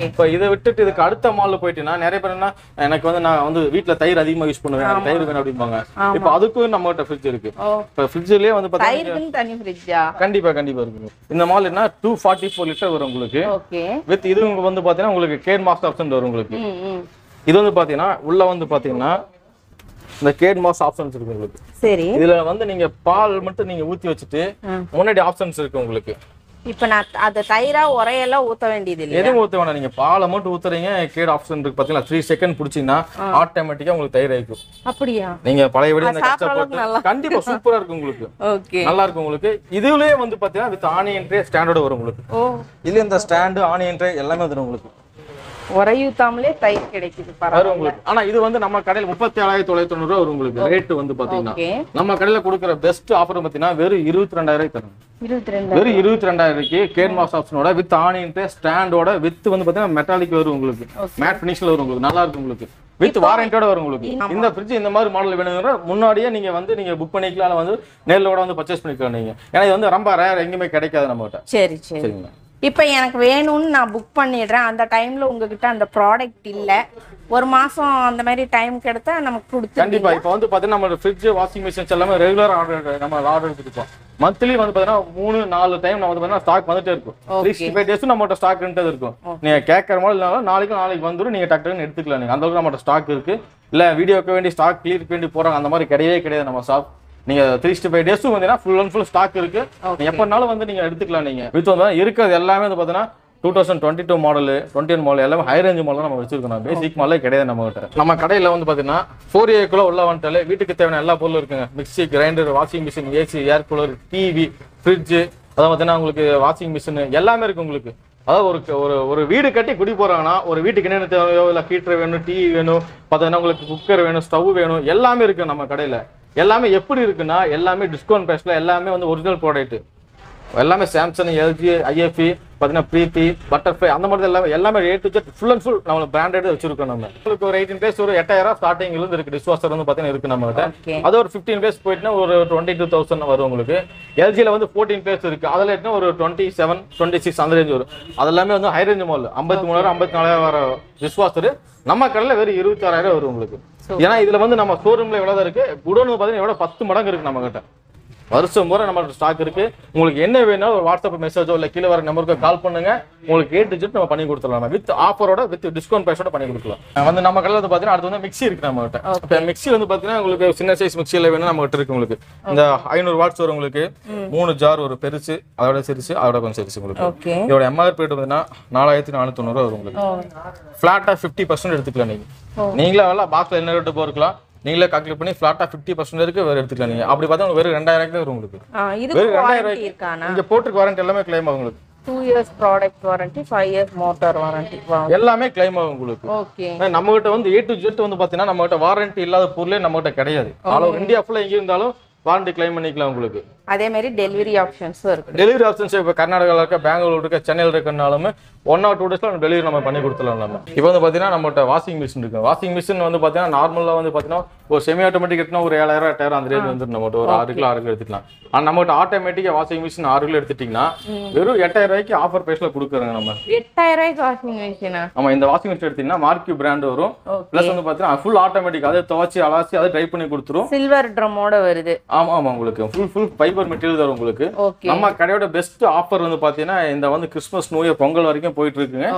இப்போ இதை விட்டுட்டு இதுக்கு அடுத்த மால்ல போயிட்டீங்கன்னா நிறைய பேர் என்ன, எனக்கு வந்து நான் வந்து வீட்ல தயிர் அதிகமா யூஸ் பண்ணுவேன், தயிர் வேணும் அப்படிம்பாங்க. இப்போ அதுக்கும் நம்ம கிட்ட ஃப்ரிட்ஜ் இருக்கு. இப்போ ஃப்ரிட்ஜ்லயே வந்து பாத்தீங்கன்னா தனி ஃப்ரிட்ஜா கண்டிப்பா இருக்கு. இந்த மால் என்ன 244 லிட்டர் வரும் உங்களுக்கு. வித் இது வந்து பாத்தீங்கன்னா உங்களுக்கு கேட் மாஸ்டர் ஆப்ஷன் வரும் உங்களுக்கு. இது வந்து பாத்தீங்கன்னா உள்ள வந்து பாத்தீங்கன்னா இந்த கேட் மாஸ் ஆப்ஷன்ஸ் இருக்கு உங்களுக்கு. சரி, இதுல வந்து நீங்க பால் மட்டும் நீங்க ஊத்தி வச்சிட்டு முன்னாடி ஆப்ஷன்ஸ் இருக்கு உங்களுக்கு. இப்போ நான் அத தயிரா உரையெல்லாம் ஊத்த வேண்டியது இல்ல, எதுவும் ஊத்த வேண்டாம். நீங்க பாலை மட்டும் ஊத்துறீங்க. கேட் ஆப்ஷன் இருக்கு பாத்தீங்களா, 3 செகண்ட் புடிச்சீங்கன்னா ஆட்டோமேட்டிக்கா உங்களுக்கு தயிர் ஆயிடும். அப்படியா? நீங்க பழையபடி இந்த கஷ்டப்பட்டு கண்டிப்பா சூப்பரா இருக்கு உங்களுக்கு. ஓகே, நல்லா இருக்கு உங்களுக்கு. இதுலயே வந்து பாத்தீங்கன்னா வித் ஆனியன் ட்ரே ஸ்டாண்டர்ட் வரும் உங்களுக்கு. இதுல இந்த ஸ்டாண்ட் ஆனியன் ட்ரே எல்லாமே வந்துரும் உங்களுக்கு. உரையூத்தாமலே தயிர் கிடைக்குது பரவாயில்லை. ஆனா இது வந்து நம்ம கடையில 37,990 வரும் உங்களுக்கு. ரேட் வந்து பாத்தீங்கன்னா நம்ம கடையில கொடுக்குற பெஸ்ட் ஆஃபர் பாத்தீங்கன்னா வெறும் 22,000 தரும். வெறும் 22,000 கேட் மாஸ் ஆப்ஷனோட வித் ஆனியன் ஸ்டாண்டோட வித் வந்து பாத்தீங்கன்னா மெட்டாலிக் வரும் உங்களுக்கு. மேட் ஃபினிஷ்ல வரும் உங்களுக்கு. நல்லா இருக்கும் உங்களுக்கு. வித் வாரண்டியோட வரும் உங்களுக்கு. இந்த ஃப்ரிட்ஜ் இந்த மாதிரி மாடல் வேணுங்கிற முன்னாடியே நீங்க வந்து நீங்க புக் பண்ணிக்கலாம், வந்து நேர்ல கூட வந்து பர்ச்சேஸ் பண்ணிக்கலாம் நீங்க. ஏன்னா இது வந்து ரொம்ப ரேர், எங்கேயுமே கிடைக்காது நம்ம கிட்ட. சரி சரிங்களா. இப்போ எனக்கு வேணும்னு நான் புக் பண்ணிடுறேன். அந்த டைம்ல உங்ககிட்ட அந்த ப்ராடக்ட் இல்ல, ஒரு மாசம் அந்த மாதிரி டைம் கிடைத்தா நமக்கு கொடுத்து கண்டிப்பா. இப்போ வந்து பாத்தீங்கன்னா நம்ம ஃப்ரிட்ஜ் வாஷிங் மிஷின்ஸ் எல்லாமே ரெகுலர் ஆர்டர் நம்ம ஆர்டர் எடுத்துருப்போம். மந்த்லி வந்து பாத்தீங்கன்னா 3-4 டைம் நம்ம வந்து பாத்தீங்கன்னா ஸ்டாக் வந்துட்டே இருக்கும். 365 டேஸ் நம்மகிட்ட ஸ்டாக் இருக்கும். நீங்க கேட்கற மாதிரி இல்லனாலும் நாளைக்கு வந்துடும், நீங்க டக்குன்னு எடுத்துக்கலாம். நீங்க அந்த அளவுக்கு நம்மகிட்ட ஸ்டாக் இருக்கு. இல்ல வீடியோக்கு வேண்டி ஸ்டாக் கிளியர் வேண்டி போறாங்க அந்த மாதிரி கிடையாது நம்ம ஷாப். நீங்க 365 டேஸும் வந்து ஃபுல் அண்ட் ஃபுல் ஸ்டாக் இருக்கு. எப்பனாலும் வந்து நீங்க எடுத்துக்கலாம். நீங்க வித் வந்து இருக்கிறது எல்லாமே வந்து பாத்தீங்கன்னா 2022 மாடல் 21 மாடல் எல்லாமே ஹை ரேஞ்ச் மாடல் நம்ம வச்சிருக்கோம். பேசிக் மாடலே கிடையாது நம்ம கிட்ட. நம்ம கடையில வந்து பாத்தீங்கன்னா 4A உள்ள வந்துட்டாலே வீட்டுக்கு தேவையான எல்லா பொருளும் இருக்குங்க. Mixie, grinder, washing machine, AC, air cooler, TV, fridge, அதாவது பாத்தீங்கன்னா உங்களுக்கு வாஷிங் மிஷின் எல்லாமே இருக்கு உங்களுக்கு. அதாவது ஒரு வீடு கட்டி குடி போறாங்கன்னா ஒரு வீட்டுக்கு என்னென்ன தேவையோ, இல்ல ஹீட்டர் வேணும், டிவி வேணும், பாத்தீங்கன்னா உங்களுக்கு குக்கர் வேணும், ஸ்டவ் வேணும், எல்லாமே இருக்கு நம்ம கடையில. எல்லாமே எப்படி இருக்குன்னா எல்லாமே டிஸ்கவுண்ட் பிரைஸ்ல, எல்லாமே வந்து ஒரிஜினல் ப்ராடக்ட். எல்லாமே சாம்சங், எல்ஜி, ஐஎஃப்இ, பாத்தீங்கன்னா ப்ரீத்தி, பட்டர்ஃப்ளை அந்த மாதிரி எல்லாமே A to Z full and full நம்ம பிராண்டட் வச்சிருக்கோம். நம்ம உங்களுக்கு ஒரு 18 பேஸ் ஒரு 8,000 ஸ்டார்டிங்ல இருந்து இருக்கு. டிஷ்வாஷர் வந்து பாத்தீங்கன்னா இருக்கு நம்ம கிட்ட. அது ஒரு 15 பேஸ் போயிட்டுனா ஒரு 22,000 வரும் உங்களுக்கு. எல்ஜில வந்து 14 பேஸ் இருக்கு. அதுல என்ன ஒரு 27, 26 அந்த ரேஞ்ச் வரும். அதெல்லாமே வந்து ஹை ரேஞ்ச் மாடல் 53,000, 54,000 வர டிஷ்வாஷர் நம்ம கடையில வெறும் 26,000 வரும் உங்களுக்கு. ஏன்னா இதுல வந்து நம்ம ஷோரூம்ல எவ்வளவு இருக்கு, குடோன் பாத்தீங்கன்னா எவ்வளவு 10 மடங்கு இருக்கு நம்ம கிட்ட. வருஷம் முறை நம்ம ஸ்டாக் இருக்கு. உங்களுக்கு என்ன வேணாலும் ஒரு வாட்ஸ்அப் மெசேஜோ இல்ல கீழே வர நம்பருக்கு கால் பண்ணுங்க. உங்களுக்கு A to Z நம்ம பண்ணி கொடுத்துடலாம். வித் ஆஃபரோட வித் டிஸ்கவுண்ட் பிரைஸோட பண்ணி கொடுக்கலாம். வந்து நம்ம கடையில் வந்து பாத்தீங்கன்னா அடுத்து வந்து மிக்ஸி இருக்கு நம்ம கிட்ட. இப்போ மிக்ஸி வந்து பாத்தீங்கன்னா உங்களுக்கு சின்ன சைஸ் மிக்ஸில வேணும் நம்ம கிட்ட இருக்கு. உங்களுக்கு இந்த 500 வாட்ஸ் வரும் உங்களுக்கு. 3 ஜார், ஒரு பெருசு, அதோட சிறுசு, அதோட கொஞ்சம் சிறுசு உங்களுக்கு. இதோட MRP பாத்தீங்கன்னா 4,490 வரும் உங்களுக்கு. ஃபிளாட்டா 50% எடுத்துக்கலாம் நீங்க. நீங்களே எல்லாம் பாக்ஸ்ல என்ன ரேட்டு போறக்கலாம் நீங்களே கால்குலேட் பண்ணி ஃபிளாட்டா 50% இருக்கு வேற எடுத்துக்கலாம் நீங்க. அப்படி பார்த்தா வெறும் 2,000 வரும் உங்களுக்கு. வெறும் 2,000 இங்க போட்டுக்கு வாரண்டி எல்லாமே கிளைம் ஆகும் உங்களுக்கு. 2 years product warranty 5 years motor warranty எல்லாமே கிளைம் ஆகும் உங்களுக்கு. ஓகே. நம்ம கிட்ட வந்து A to Z வந்து பாத்தீங்கன்னா நம்ம கிட்ட வாரண்டி இல்லாத பொருளே நம்ம கிட்ட கிடையாது. ஆல் ஓவர் இந்தியா ஃபுல்லா எங்க இருந்தாலும் வாரண்டி கிளைம் பண்ணிக்கலாம் உங்களுக்கு. அதே மாதிரி டெலிவரி ஆப்ஷன்ஸும் இருக்கு. டெலிவரி ஆப்ஷன்ஸ் இப்போ கர்நாடகாவில் இருக்க, பெங்களூர் இருக்க, சென்னையில் இருக்கனாலுமே 1 or 2 daysல டெலிவரி நம்ம பண்ணி கொடுத்துடலாம். நம்ம இப்போ வந்து பார்த்தீங்கன்னா நம்மகிட்ட வாஷிங் மிஷின் இருக்கு. வாஷிங் மிஷின் வந்து பார்த்தீங்கன்னா நார்மலாக வந்து பார்த்தீங்கன்னா ஒரு செமி ஆட்டோமேட்டிக் எடுத்துனா ஒரு 7000 8000 அந்த ரேஞ்ச் வந்துடும். நம்மகிட்ட ஒரு 6 கிலோ 6 கிலோ எடுத்துக்கலாம். ஆனால் நம்மகிட்ட ஆட்டோமேட்டிக்காக வாஷிங் மிஷின் 6 கிலோ எடுத்துட்டிங்கன்னா வெறும் 8000 ரூபாய்க்கு ஆஃபர் ப்ரைஸில் கொடுக்குறாங்க நம்ம. 8000 ரூபாய்க்கு வாஷிங் மிஷினா? ஆமாம், இந்த வாஷிங் மிஷின் எடுத்தீங்கன்னா மார்க்யூ பிராண்ட் வரும். ப்ளஸ் வந்து பார்த்தீங்கன்னா ஃபுல் ஆட்டோமேட்டிக், அதை துவச்சி அலாசி அதை ட்ரை பண்ணி கொடுத்துரும். சில்வர் ட்ரம்மோட வருது. ஆமாம் ஆமாம், உங்களுக்கு ஃபுல் ஃபைபர் மெட்டீரியல் தரும் உங்களுக்கு. நம்ம கடையோட பெஸ்ட் ஆஃபர் வந்து பாத்தீங்கன்னா இந்த வந்து கிறிஸ்மஸ் நியூ இயர் பொங்கல் வரைக்கும் போயிட்டு இருக்குங்க.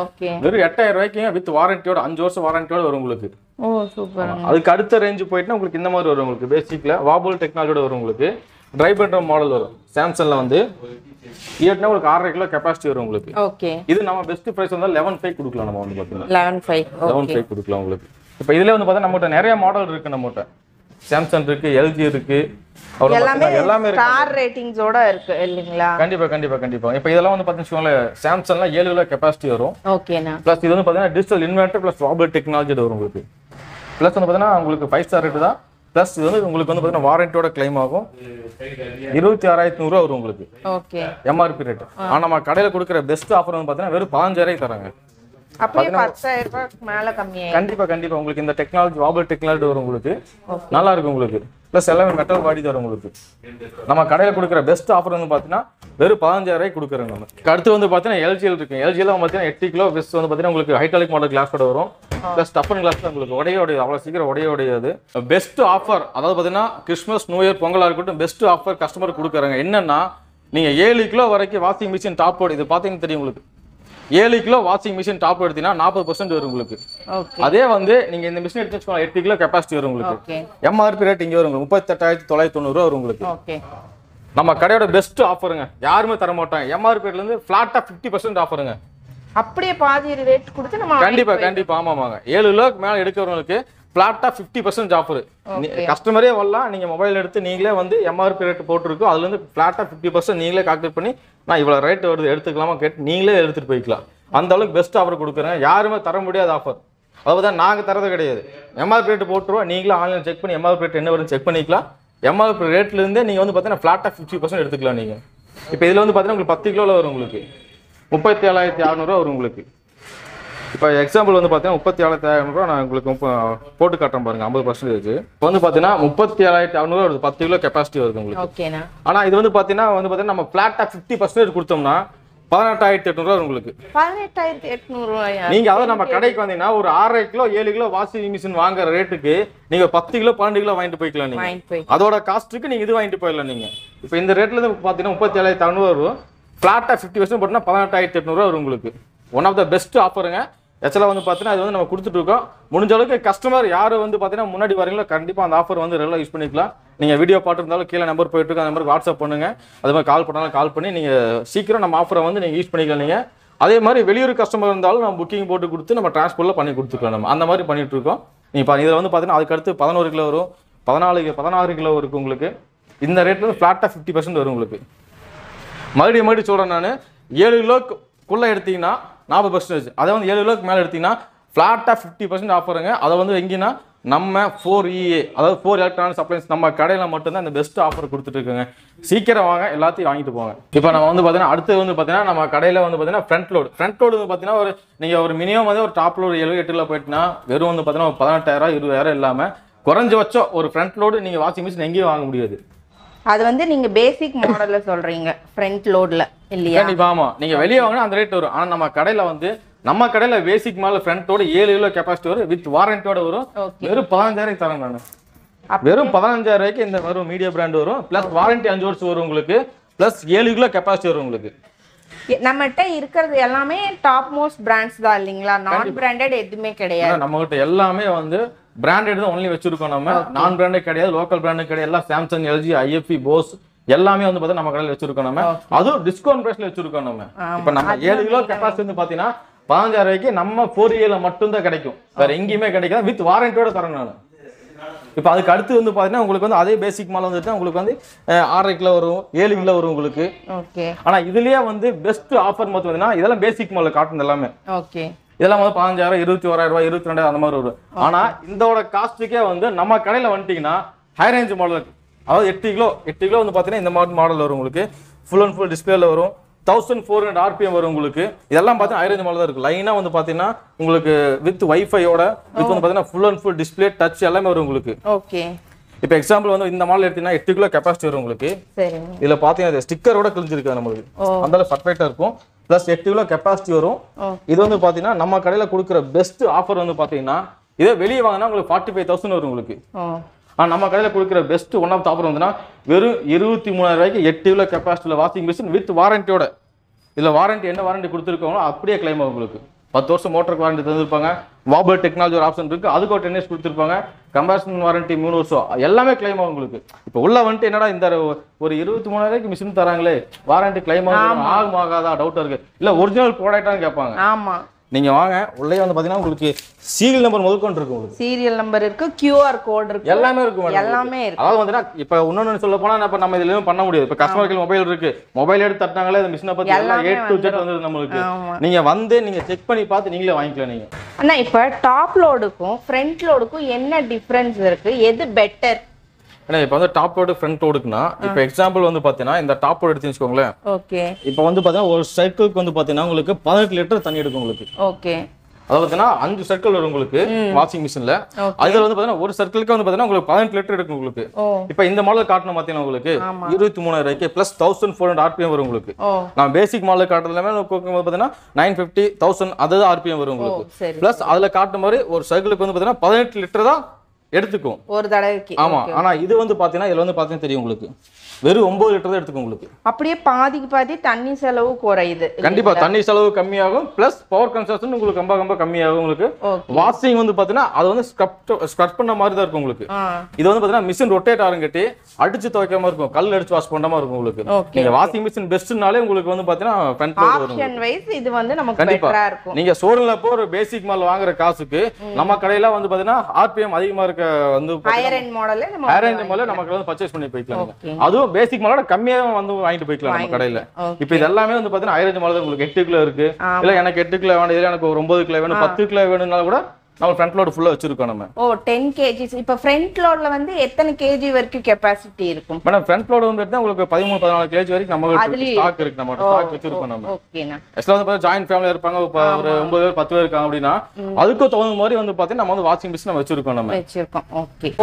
வெறும் 8000 ரூபாய்க்கு வித் வாரண்டியோட 5 வருஷம் வாரண்டியோட வரும் உங்களுக்கு. ஓ சூப்பர். அதுக்கு அடுத்த ரேஞ்ச் போயிட்டுனா உங்களுக்கு இந்த மாதிரி வரும். உங்களுக்கு பேசிக்ல வாபுல் டெக்னாலஜியோட வரும். உங்களுக்கு ட்ரை பண்ற மாடல் வரும். சாம்சங்ல வந்து ஏட்னா உங்களுக்கு 6.5 கிலோ கெபாசிட்டி வரும் உங்களுக்கு. ஓகே. இது நம்ம பெஸ்ட் பிரைஸ் வந்து 11.5 கொடுக்கலாம். நம்ம வந்து பாத்தீங்கன்னா 11.5 கொடுக்கலாம் உங்களுக்கு. இப்போ இதுல வந்து பார்த்தா நம்மகிட்ட நிறைய மாடல் இருக்கு. நம்மகிட்ட சாம்சங் இருக்கு, LG இருக்கு, எல்லாமே ஸ்டார் ரேட்டிங்ஸோட இருக்கு இல்லீங்களா? கண்டிப்பா கண்டிப்பா கண்டிப்பா. இப்போ இதெல்லாம் வந்து பாத்தீங்கன்னா சாம்சங்ல 7 கிலோ கெபாசிட்டி வரும். ஓகேனா. ப்ளஸ் இது வந்து பாத்தீங்கன்னா டிஜிட்டல் இன்வெர்ட்டர் ப்ளஸ் வாபுல் டெக்னாலஜி வரும் உங்களுக்கு. ப்ளஸ் வந்து பாத்தீங்கன்னா உங்களுக்கு 5 ஸ்டார் ரேட் தான். ப்ளஸ் இது வந்து உங்களுக்கு வந்து பாத்தீங்கன்னா வாரண்டியோட கிளைம் ஆகும். 26100 வரும் உங்களுக்கு. ஓகே. MRP rate. ஆனா நம்ம கடையில கொடுக்குற பெஸ்ட் ஆஃபர் வந்து பாத்தீங்கன்னா வெறும் 15000 தராங்க. அப்படியே 10000 ரூபாய்க்கு மேல கம்மியா? கண்டிப்பா கண்டிப்பா. உங்களுக்கு இந்த டெக்னாலஜி வாபுல் டெக்னாலஜி வரும் உங்களுக்கு. நல்லா இருக்கும் உங்களுக்கு. ப்ளஸ் எல்லாமே மெட்டல் பாடி தரும் உங்களுக்கு. நம்ம கடையில கொடுக்குற பெஸ்ட் ஆஃபர் வந்து பாத்தீங்கன்னா வெறும் 15000 ரூபாய்க்கு கொடுக்குறோம் நம்ம. அடுத்து வந்து பாத்தீங்கன்னா LG இருக்கு. LG ல பாத்தீங்கன்னா 8 கிலோ பெஸ்ட் வந்து பாத்தீங்கன்னா உங்களுக்கு ஹைட்ராலிக் மாடல் கிளாஸ் கூட வரும். ப்ளஸ் டஃபன் கிளாஸ் உங்களுக்கு உடையோடைய அவ்வளவு சீக்கிரம் உடையோடையாது. பெஸ்ட் ஆஃபர் அதாவது பாத்தீங்கன்னா கிறிஸ்மஸ் நியூ இயர் பொங்கலா இருக்கட்டும் பெஸ்ட் ஆஃபர் கஸ்டமர் கொடுக்குறாங்க. என்னன்னா நீங்க 7 கிலோ வரைக்கும் வாஷிங் மிஷின் டாப் லோட் இது பாத்தீங்கன்னா தெரியும் உங்களுக்கு. 7 கிலோ வாஷிங் மிஷின் டாப் எடுத்தீங்கன்னா 40% வரும் உங்களுக்கு. அதே வந்து நீங்க இந்த மிஷின் எடுத்து வச்சுக்கோங்க 8 கிலோ கெபாசிட்டி வரும் உங்களுக்கு. MRP ரேட் இங்க வரும் 38990 வரும் உங்களுக்கு. ஓகே. நம்ம கடையோட பெஸ்ட் ஆஃபருங்க. யாருமே தர மாட்டாங்க. MRP ரேட்ல இருந்து ஃபிளாட்டா 50% ஆஃபருங்க. அப்படியே பாதி ரேட் கொடுத்து நம்ம கண்டிப்பா கண்டிப்பா. ஆமாமாங்க. 7 கிலோக்கு மேல எடுக்கிறவங்களுக்கு ஃபிளாட்டா 50% ஆஃபர். கஸ்டமரே வரலாம். நீங்க மொபைல் எடுத்து நீங்களே வந்து MRP ரேட் போட்டுருக்கோம். அதுல இருந்து ஃபிளாட்டா 50% நீங்களே கால்குலேட் பண்ணி நான் இவ்வளவு ரேட் வருது எடுத்துக்கலாமா கேட்டு நீங்களே எடுத்துட்டு போய்க்கலாம். அந்த அளவுக்கு பெஸ்ட் ஆஃபர் கொடுக்குறேன். யாருமே தர முடியாத ஆஃபர். அதாவது நாங்க தரது கிடையாது. MRP ரேட் போட்டுருவோம். நீங்களே ஆன்லைன் செக் பண்ணி MRP ரேட் என்ன வருதுன்னு செக் பண்ணிக்கலாம். MRP ரேட்ல இருந்தே நீங்க வந்து பாத்தீங்கன்னா ஃபிளாட்டா 50% எடுத்துக்கலாம் நீங்க. இப்போ இதுல வந்து பாத்தீங்கன்னா உங்களுக்கு 10 கிலோல வரும் உங்களுக்கு 37600 வரும் உங்களுக்கு. இப்போ எக்ஸாம்பிள் வந்து பார்த்தீங்கன்னா 37600 நான் உங்களுக்கு போட்டு காட்டுறேன் பாருங்க 50%. இப்போ வந்து பார்த்தீங்கன்னா 37600 வருது. 10 கிலோ கெபாசிட்டி வருது உங்களுக்கு. ஓகேனா. ஆனால் இது வந்து பார்த்தீங்கன்னா நம்ம ஃபிளாட்டா 50% கொடுத்தோம்னா 18800 வரும் உங்களுக்கு. 18800 ரூபாயா? நீங்க அதாவது நம்ம கடைக்கு வந்தீங்கன்னா ஒரு 6.5 கிலோ 7 கிலோ வாஷிங் மிஷின் வாங்குற ரேட்டுக்கு நீங்க 10 கிலோ 12 கிலோ வாங்கிட்டு போய்க்கலாம் நீங்க. அதோட காஸ்ட்டுக்கு நீங்க இது வாங்கிட்டு போயிடலாம் நீங்க. இப்போ இந்த ரேட்ல இருந்து பார்த்தீங்கன்னா 37600 வரும். ஃபிளாட்டா 50% போட்டோம்னா 18800 வரும் உங்களுக்கு. ஒன் ஆஃப் த பெஸ்ட் ஆஃபருங்க. ஆக்சுவலாக வந்து பார்த்தீங்கன்னா இது வந்து நம்ம கொடுத்துட்டு இருக்கோம். முடிஞ்ச அளவுக்கு கஸ்டமர் யார் வந்து பார்த்தீங்கன்னா முன்னாடி வரீங்களோ கண்டிப்பாக அந்த ஆஃபர் வந்து ரெகுலராக யூஸ் பண்ணிக்கலாம். நீங்கள் வீடியோ பார்த்துருந்தாலும் கீழே நம்பர் போயிட்டு இருக்கு. அந்த மாதிரி வாட்ஸ்அப் பண்ணுங்க. அது மாதிரி கால் பண்ணாலும் கால் பண்ணி நீங்கள் சீக்கிரம் நம்ம ஆஃபரை வந்து நீங்கள் யூஸ் பண்ணிக்கலாம். நீங்கள் அதே மாதிரி வெளியூர் கஸ்டமர் இருந்தாலும் நம்ம புக்கிங் போட்டு கொடுத்து நம்ம டிரான்ஸ்போர்ட்டில் பண்ணி கொடுத்துக்கலாம். நம்ம அந்த மாதிரி பண்ணிட்டு இருக்கோம். நீங்கள் இதில் வந்து பார்த்தீங்கன்னா அதுக்கடுத்து 11 கிலோ வரும், 16 கிலோ இருக்குது உங்களுக்கு. இந்த ரேட்டில் வந்து ஃப்ளாட்டாக 50% வரும் உங்களுக்கு. மறுபடியும் சொல்கிறேன் நான் 7 கிலோக்குள்ளே எடுத்தீங்கன்னா 40%. அதை வந்து 7 கிலோக்கு மேலே எடுத்தீங்கன்னா ஃப்ளாட்டாக 50% ஆஃபருங்க. அதை வந்து எங்கேன்னா நம்ம 4EA அதாவது 4 எலக்ட்ரானிக்ஸ் அப்ளையன்ஸ் நம்ம கடையில் மட்டும்தான் இந்த பெஸ்ட் ஆஃபர் கொடுத்துட்டு இருக்குங்க. சீக்கிரம் வாங்க, எல்லாத்தையும் வாங்கிட்டு போங்க. இப்போ நம்ம வந்து பார்த்தீங்கன்னா அடுத்து வந்து பார்த்தீங்கன்னா நம்ம கடையில் வந்து பார்த்தீங்கன்னா ஃப்ரண்ட் லோடு வந்து பார்த்தீங்கன்னா ஒரு நீங்கள் ஒரு மினிமம் வந்து ஒரு டாப் லோடு 7 8 கிலோ போயிட்டுனா வெறும் வந்து பார்த்தீங்கன்னா ஒரு 18000 20000 இல்லாமல் குறைஞ்சபட்சம் ஒரு ஃப்ரண்ட் லோடு நீங்கள் வாஷிங் மிஷின் எங்கேயும் வாங்க முடியாது. அது வந்து நீங்க பேசிக் மாடல்ல சொல்றீங்க ஃப்ரண்ட் லோட்ல இல்லையா? கண்டிப்பா. ஆமா, நீங்க வெளியே வாங்கினா அந்த ரேட் வரும். ஆனா நம்ம கடையில basic model front load 7 kilo capacity வரும் வித் வாரண்டியோட வரும். வெறும் 15000 தரேன் நான். வெறும் 15000 ரூபாய்க்கு இந்த வரும் மீடியா பிராண்ட் வரும். பிளஸ் வாரண்டி 5 வருஷம் வரும் உங்களுக்கு. பிளஸ் 7 கிலோ கெபாசிட்டி வரும் உங்களுக்கு. நம்மகிட்ட இருக்கிறது எல்லாமே டாப் மோஸ்ட் பிராண்ட்ஸ் தான் இல்லீங்களா? நான் பிராண்டட் எதுவுமே கிடையாது. நம்ம கிட்ட எல்லாமே வந்து பிராண்டட் தான் ஒன்லி வச்சிருக்கோம். நம்ம நான் பிராண்டட் கிடையாது, லோக்கல் பிராண்டட் கிடையாது. எல்லாம் சாம்சங், LG, IFE, போஸ் எல்லாமே வந்து பார்த்தா நம்ம கடையில் வச்சிருக்கோம். நம்ம அதுவும் டிஸ்கவுண்ட் பிரைஸ்ல வச்சிருக்கோம். நம்ம இப்போ நம்ம 7 கிலோ கெபாசிட்டி வந்து பார்த்தீங்கன்னா 15000 ரூபாய்க்கு நம்ம 4EA மட்டும் தான் கிடைக்கும். வேற எங்கேயுமே கிடைக்காது. வித் வாரண்டியோட தரேன் நான். இப்போ அதுக்கு அடுத்து வந்து பார்த்தீங்கன்னா உங்களுக்கு வந்து அதே பேசிக் மாடல் வந்துட்டு உங்களுக்கு வந்து 6.5 கிலோ வரும் 7 கிலோ வரும் உங்களுக்கு. ஓகே. ஆனா இதுலயே வந்து பெஸ்ட் ஆஃபர் மொத்தம் பார்த்தீங்கன்னா இதெல்லாம் பேசிக் மாடல் காட்டன் எல்லாமே. ஓகே. இதெல்லாம் வந்து 15,000 21,000 ரூபாய் 22,000 அந்த மாதிரி வரும். ஆனா இதோட காஸ்ட்டுக்கே வந்து நம்ம கடையில வந்துட்டீங்கன்னா ஹை ரேஞ்ச் மாடல், அதாவது 8 கிலோ வந்து பார்த்தீங்கன்னா இந்த மாதிரி மாடல் வரும் உங்களுக்கு. ஃபுல் அண்ட் ஃபுல் டிஸ்பிளேல வரும். 1400 RPM வரும் உங்களுக்கு. இதெல்லாம் பார்த்தீங்கன்னா ஹை ரேஞ்ச் மாடல் தான் இருக்கு. லைனா வந்து பார்த்தீங்கன்னா உங்களுக்கு வித் வைஃபையோட வித் வந்து பார்த்தீங்கன்னா full and full display touch எல்லாமே வரும் உங்களுக்கு. ஓகே. இப்போ எக்ஸாம்பிள் வந்து இந்த மாடல் எடுத்தீங்கன்னா 8 கிலோ கெப்பாசிட்டி வரும் உங்களுக்கு. சரி. இதுல பாத்தீங்கன்னா ஸ்டிக்கரோட கிழிஞ்சிருக்கு நம்மளுக்கு. அந்த அளவுக்கு பர்ஃபெக்ட்டா இருக்கும். பிளஸ் 8 கிலோ கெப்பாசிட்டி வரும். இது வந்து பாத்தீங்கன்னா நம்ம கடையில கொடுக்குற பெஸ்ட் ஆஃபர் வந்து பாத்தீங்கன்னா இதே வெளியே வாங்கினா உங்களுக்கு 45,000 வரும் உங்களுக்கு. ஆனா நம்ம கடையில கொடுக்குற பெஸ்ட் ஒன் ஆஃப் ஆஃபர் வந்துன்னா வெறும் 23,000 ரூபாய்க்கு 8 கிலோ கெப்பாசிட்டில வாஷிங் மிஷின் வித் வாரண்டியோட. இதுல வாரண்டி என்ன வாரண்டி கொடுத்துருக்காங்களோ அப்படியே கிளைம் ஆகும் உங்களுக்கு. 10 வருஷம் மோட்டருக்கு வாரண்டி தந்துருப்பாங்க. வாபர் டெக்னாலஜி ஒரு ஆப்ஷன் இருக்கு, அதுக்கு ஒரு 10 இயர்ஸ் கொடுத்துருப்பாங்க. கம்பேரிசன் வாரண்டி 3 வருஷம் எல்லாமே கிளைம் ஆகும் உங்களுக்கு. இப்போ உள்ள வந்துட்டு என்னடா இந்த ஒரு 23,000 ரூபாய்க்கு மிஷின் தராங்களே வாரண்டி கிளைம் ஆகும் ஆகாதா டவுட்டா இருக்கு. இல்ல ஒரிஜினல் ப்ராடக்டான்னு கேட்பாங்க. ஆமா. நீங்க வாங்க உள்ளே வந்து பாத்தீங்கன்னா உங்களுக்கு சீரியல் நம்பர் முதற்கொண்டு இருக்கும் உங்களுக்கு. சீரியல் நம்பர் இருக்கு, QR கோட் இருக்கு, எல்லாமே இருக்கு மேடம். எல்லாமே இருக்கு. அதாவது வந்து இப்ப இன்னொன்னு சொல்ல போனா நம்ம இதுல எதுவும் பண்ண முடியாது. இப்ப கஸ்டமருக்கு மொபைல் இருக்கு, மொபைல் எடுத்து தட்டாங்களே அந்த மிஷினை பத்தி எல்லாம் A to Z வந்து நம்மளுக்கு. நீங்க வந்து நீங்க செக் பண்ணி பார்த்து நீங்களே வாங்கிக்கலாம் நீங்க. அண்ணா இப்ப டாப் லோடுக்கும் ஃப்ரண்ட் லோடுக்கும் என்ன டிஃபரன்ஸ் இருக்கு, எது பெட்டர்? இப்போ வந்து டாப் லோடு ஃப்ரண்ட் லோடுக்குனா இப்போ எக்ஸாம்பிள் வந்து பாத்தீங்கன்னா இந்த டாப் லோடு எடுத்து வச்சுக்கோங்களேன். ஓகே. இப்போ வந்து பாத்தீங்கன்னா ஒரு சைக்கிளுக்கு வந்து பாத்தீங்கன்னா உங்களுக்கு 18 லிட்டர் தண்ணி எடுக்கும் உங்களுக்கு. ஓகே. அதாவது பாத்தீங்கன்னா 5 சர்க்கிள் வரும் உங்களுக்கு வாஷிங் மிஷின்ல. அதுல வந்து பாத்தீங்கன்னா ஒரு சர்க்கிளுக்கு வந்து பாத்தீங்கன்னா உங்களுக்கு 18 லிட்டர் எடுக்கும் உங்களுக்கு. இப்போ இந்த மாடல் காட்டணும் பாத்தீங்கன்னா உங்களுக்கு 23,000 ரூபாய்க்கு பிளஸ் 1400 RPM வரும் உங்களுக்கு. நான் பேசிக் மாடல் காட்டுறதுல பாத்தீங்கன்னா 950 1000 அதுதான் RPM வரும் உங்களுக்கு. பிளஸ் அதுல காட்டுற மாதிரி ஒரு சர்க்கிளுக்கு வந்து பாத்தீங்கன்னா 18 லிட்டர் தான் எடுத்துக்கும் ஒரு தடவைக்கு. ஆமா. ஆனா இது வந்து பாத்தீங்கன்னா இதுல வந்து பாத்தீங்கன்னா தெரியும் உங்களுக்கு வெறும் 9 லிட்டர் தான் எடுத்துக்கும் உங்களுக்கு. அப்படியே பாதிக்கு பாதி தண்ணி செலவு குறையுது. கண்டிப்பா தண்ணி செலவு கம்மியாகும். பிளஸ் பவர் கன்சம்ப்ஷன் உங்களுக்கு ரொம்ப கம்மியாகும் உங்களுக்கு. வாஷிங் வந்து பாத்தீங்கன்னா அது வந்து ஸ்க்ரப் பண்ண மாதிரி தான் இருக்கும் உங்களுக்கு. இது வந்து பாத்தீங்கன்னா மிஷின் ரொட்டேட் ஆரங்கட்டி அடிச்சு துவைக்காம இருக்கும், கல் அடிச்சு வாஷ் பண்ற மாதிரி இருக்கும் உங்களுக்கு. நீங்க வாஷிங் மிஷின் பெஸ்ட்னாலே உங்களுக்கு வந்து பாத்தீங்கன்னா ஃப்ரண்ட் லோட் வரும். ஆப்ஷன் வைஸ் இது வந்து நமக்கு பெட்டரா இருக்கும். நீங்க ஸ்டோர்ல போ ஒரு பேசிக் மாடல் வாங்குற காசுக்கு நம்ம கடையில வந்து பாத்தீங்கன்னா RPM அதிகமா இருக்க வந்து ஹையர் எண்ட் மாடல்ல நமக்கு வந்து பர்ச்சேஸ் பண்ணி போய்க்கலாம். அதுவும் பேசிக் மாடலோட கம்மியா வந்து வாங்கிட்டு போய்க்கலாம் நம்ம கடையில. இப்போ இது எல்லாமே வந்து பாத்தீங்கன்னா ஹை ரேஞ்ச் மாடல் உங்களுக்கு 8 கிலோ இருக்கு. இல்ல எனக்கு 8 கிலோ வேணும், இல்ல எனக்கு ஒரு 9 கிலோ வேணும், 10 கிலோ வேணும்னால கூட நம்ம ஃப்ரண்ட் லோட் ஃபுல்லா வச்சிருக்கோம் நம்ம. 10 kg. இப்போ ஃப்ரண்ட் லோட்ல வந்து எத்தனை kg வரைக்கும் கெபாசிட்டி இருக்கும்? மேடம் ஃப்ரண்ட் லோட் வந்து உங்களுக்கு 13-14 kg வரைக்கும் நம்ம ஸ்டாக் இருக்கு, நம்ம ஸ்டாக் வச்சிருக்கோம் நம்ம. ஓகேனா எக்ஸ்ட்ரா வந்து ஜாயின்ட் ஃபேமிலியா இருப்பாங்க, ஒரு 9 பேர் 10 பேர் இருக்காங்க அப்படினா அதுக்கு தகுந்த மாதிரி வந்து பாத்தீங்கன்னா நம்ம வந்து வாஷிங் மிஷின் வச்சிருக்கோம் நம்ம.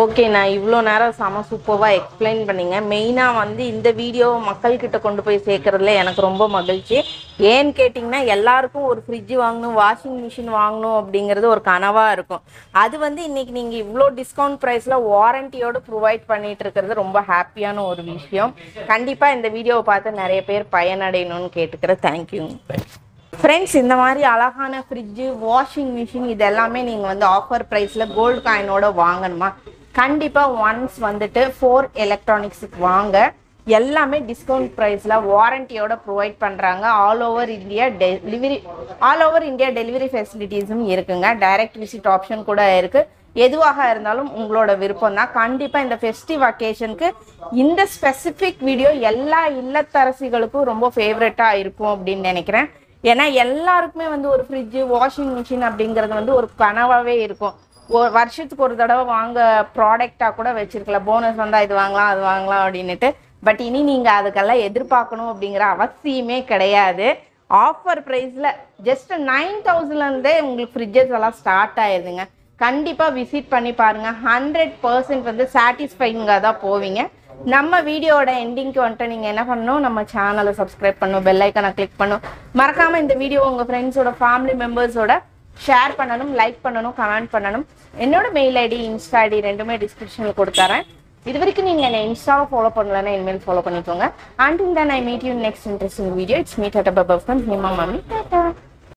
ஓகே. நான் இவ்ளோ நேரம் சம சூப்பரா எக்ஸ்பிளைன் பண்ணீங்க. மெயினா வந்து இந்த வீடியோ மக்கள் கிட்ட கொண்டு போய் சேர்க்கறதுல எனக்கு ரொம்ப மகிழ்ச்சி. ஏன்னு கேட்டிங்கன்னா எல்லாருக்கும் ஒரு ஃப்ரிட்ஜ் வாங்கணும், வாஷிங் மிஷின் வாங்கணும் அப்படிங்கிறது ஒரு கனவா இருக்கும். அது வந்து இன்னைக்கு நீங்க இவ்ளோ டிஸ்கவுண்ட் பிரைஸ்ல வாரண்டியோட ப்ரொவைட் பண்ணிட்டு இருக்கிறது ரொம்ப ஹாப்பியான ஒரு விஷயம். கண்டிப்பா இந்த வீடியோவை பார்த்து நிறைய பேர் பயனடையணும்னு கேட்டுக்கிறேன். Thank you friends. இந்த மாதிரி அழகான ஃப்ரிட்ஜு, வாஷிங் மிஷின் இது எல்லாமே நீங்க வந்து ஆஃபர் பிரைஸ்ல கோல்டு காயினோட வாங்கணுமா, கண்டிப்பா ஒன்ஸ் வந்துட்டு 4 எலக்ட்ரானிக்ஸுக்கு வாங்க. எல்லாமே டிஸ்கவுண்ட் பிரைஸ்ல வாரண்டியோட ப்ரொவைட் பண்றாங்க. ஆல் ஓவர் இந்தியா டெலிவரி ஃபெசிலிட்டிஸும் இருக்குங்க. டைரக்ட் விசிட் ஆப்ஷன் கூட இருக்கு. எதுவாக இருந்தாலும் உங்களோட விருப்பம் தான். கண்டிப்பா இந்த ஃபெஸ்டிவ் அக்கேஷனுக்கு இந்த ஸ்பெசிஃபிக் வீடியோ எல்லா இல்லத்தரசிகளுக்கும் ரொம்ப ஃபேவரட்டா இருக்கும் அப்படின்னு நினைக்கிறேன். ஏன்னா எல்லாருக்குமே வந்து ஒரு ஃப்ரிட்ஜு, வாஷிங் மிஷின் அப்படிங்கிறது வந்து ஒரு கனவாவே இருக்கும். ஒரு வருஷத்துக்கு ஒரு தடவை வாங்க ப்ராடக்டா கூட வச்சிருக்கலாம், போனஸ் வந்தா இது வாங்கலாம் அது வாங்கலாம் அப்படின்னுட்டு. பட் இனி நீங்கள் அதுக்கெல்லாம் எதிர்பார்க்கணும் அப்படிங்கிற அவசியமே கிடையாது. ஆஃபர் ப்ரைஸில் ஜஸ்ட் 9,000லேருந்தே உங்களுக்கு ஃப்ரிட்ஜஸ் எல்லாம் ஸ்டார்ட் ஆயிடுதுங்க. கண்டிப்பாக விசிட் பண்ணி பாருங்கள். 100% வந்து சாட்டிஸ்ஃபைங்காக தான் போவீங்க. நம்ம வீடியோட எண்டிங்க்கு வந்துட்டு நீங்கள் என்ன பண்ணணும், நம்ம சேனலை சப்ஸ்கிரைப் பண்ணணும், பெல் ஐக்கனை கிளிக் பண்ணணும். மறக்காமல் இந்த வீடியோ உங்கள் ஃப்ரெண்ட்ஸோட ஃபேமிலி மெம்பர்ஸோட ஷேர் பண்ணணும், லைக் பண்ணணும், கமெண்ட் பண்ணணும். என்னோட மெயில் ஐடி, இன்ஸ்டா ஐடி ரெண்டுமே டிஸ்கிரிப்ஷனில் கொடுத்துறேன். இது வரைக்கும் நீங்கள் என்னை இன்ஸ்டாவை ஃபாலோ பண்ணலன்னா இனிமேல் ஃபாலோ பண்ணிக்கோங்க. Until then I meet you in next interesting video. It's me Tata Baba from Hima Mami. Tata.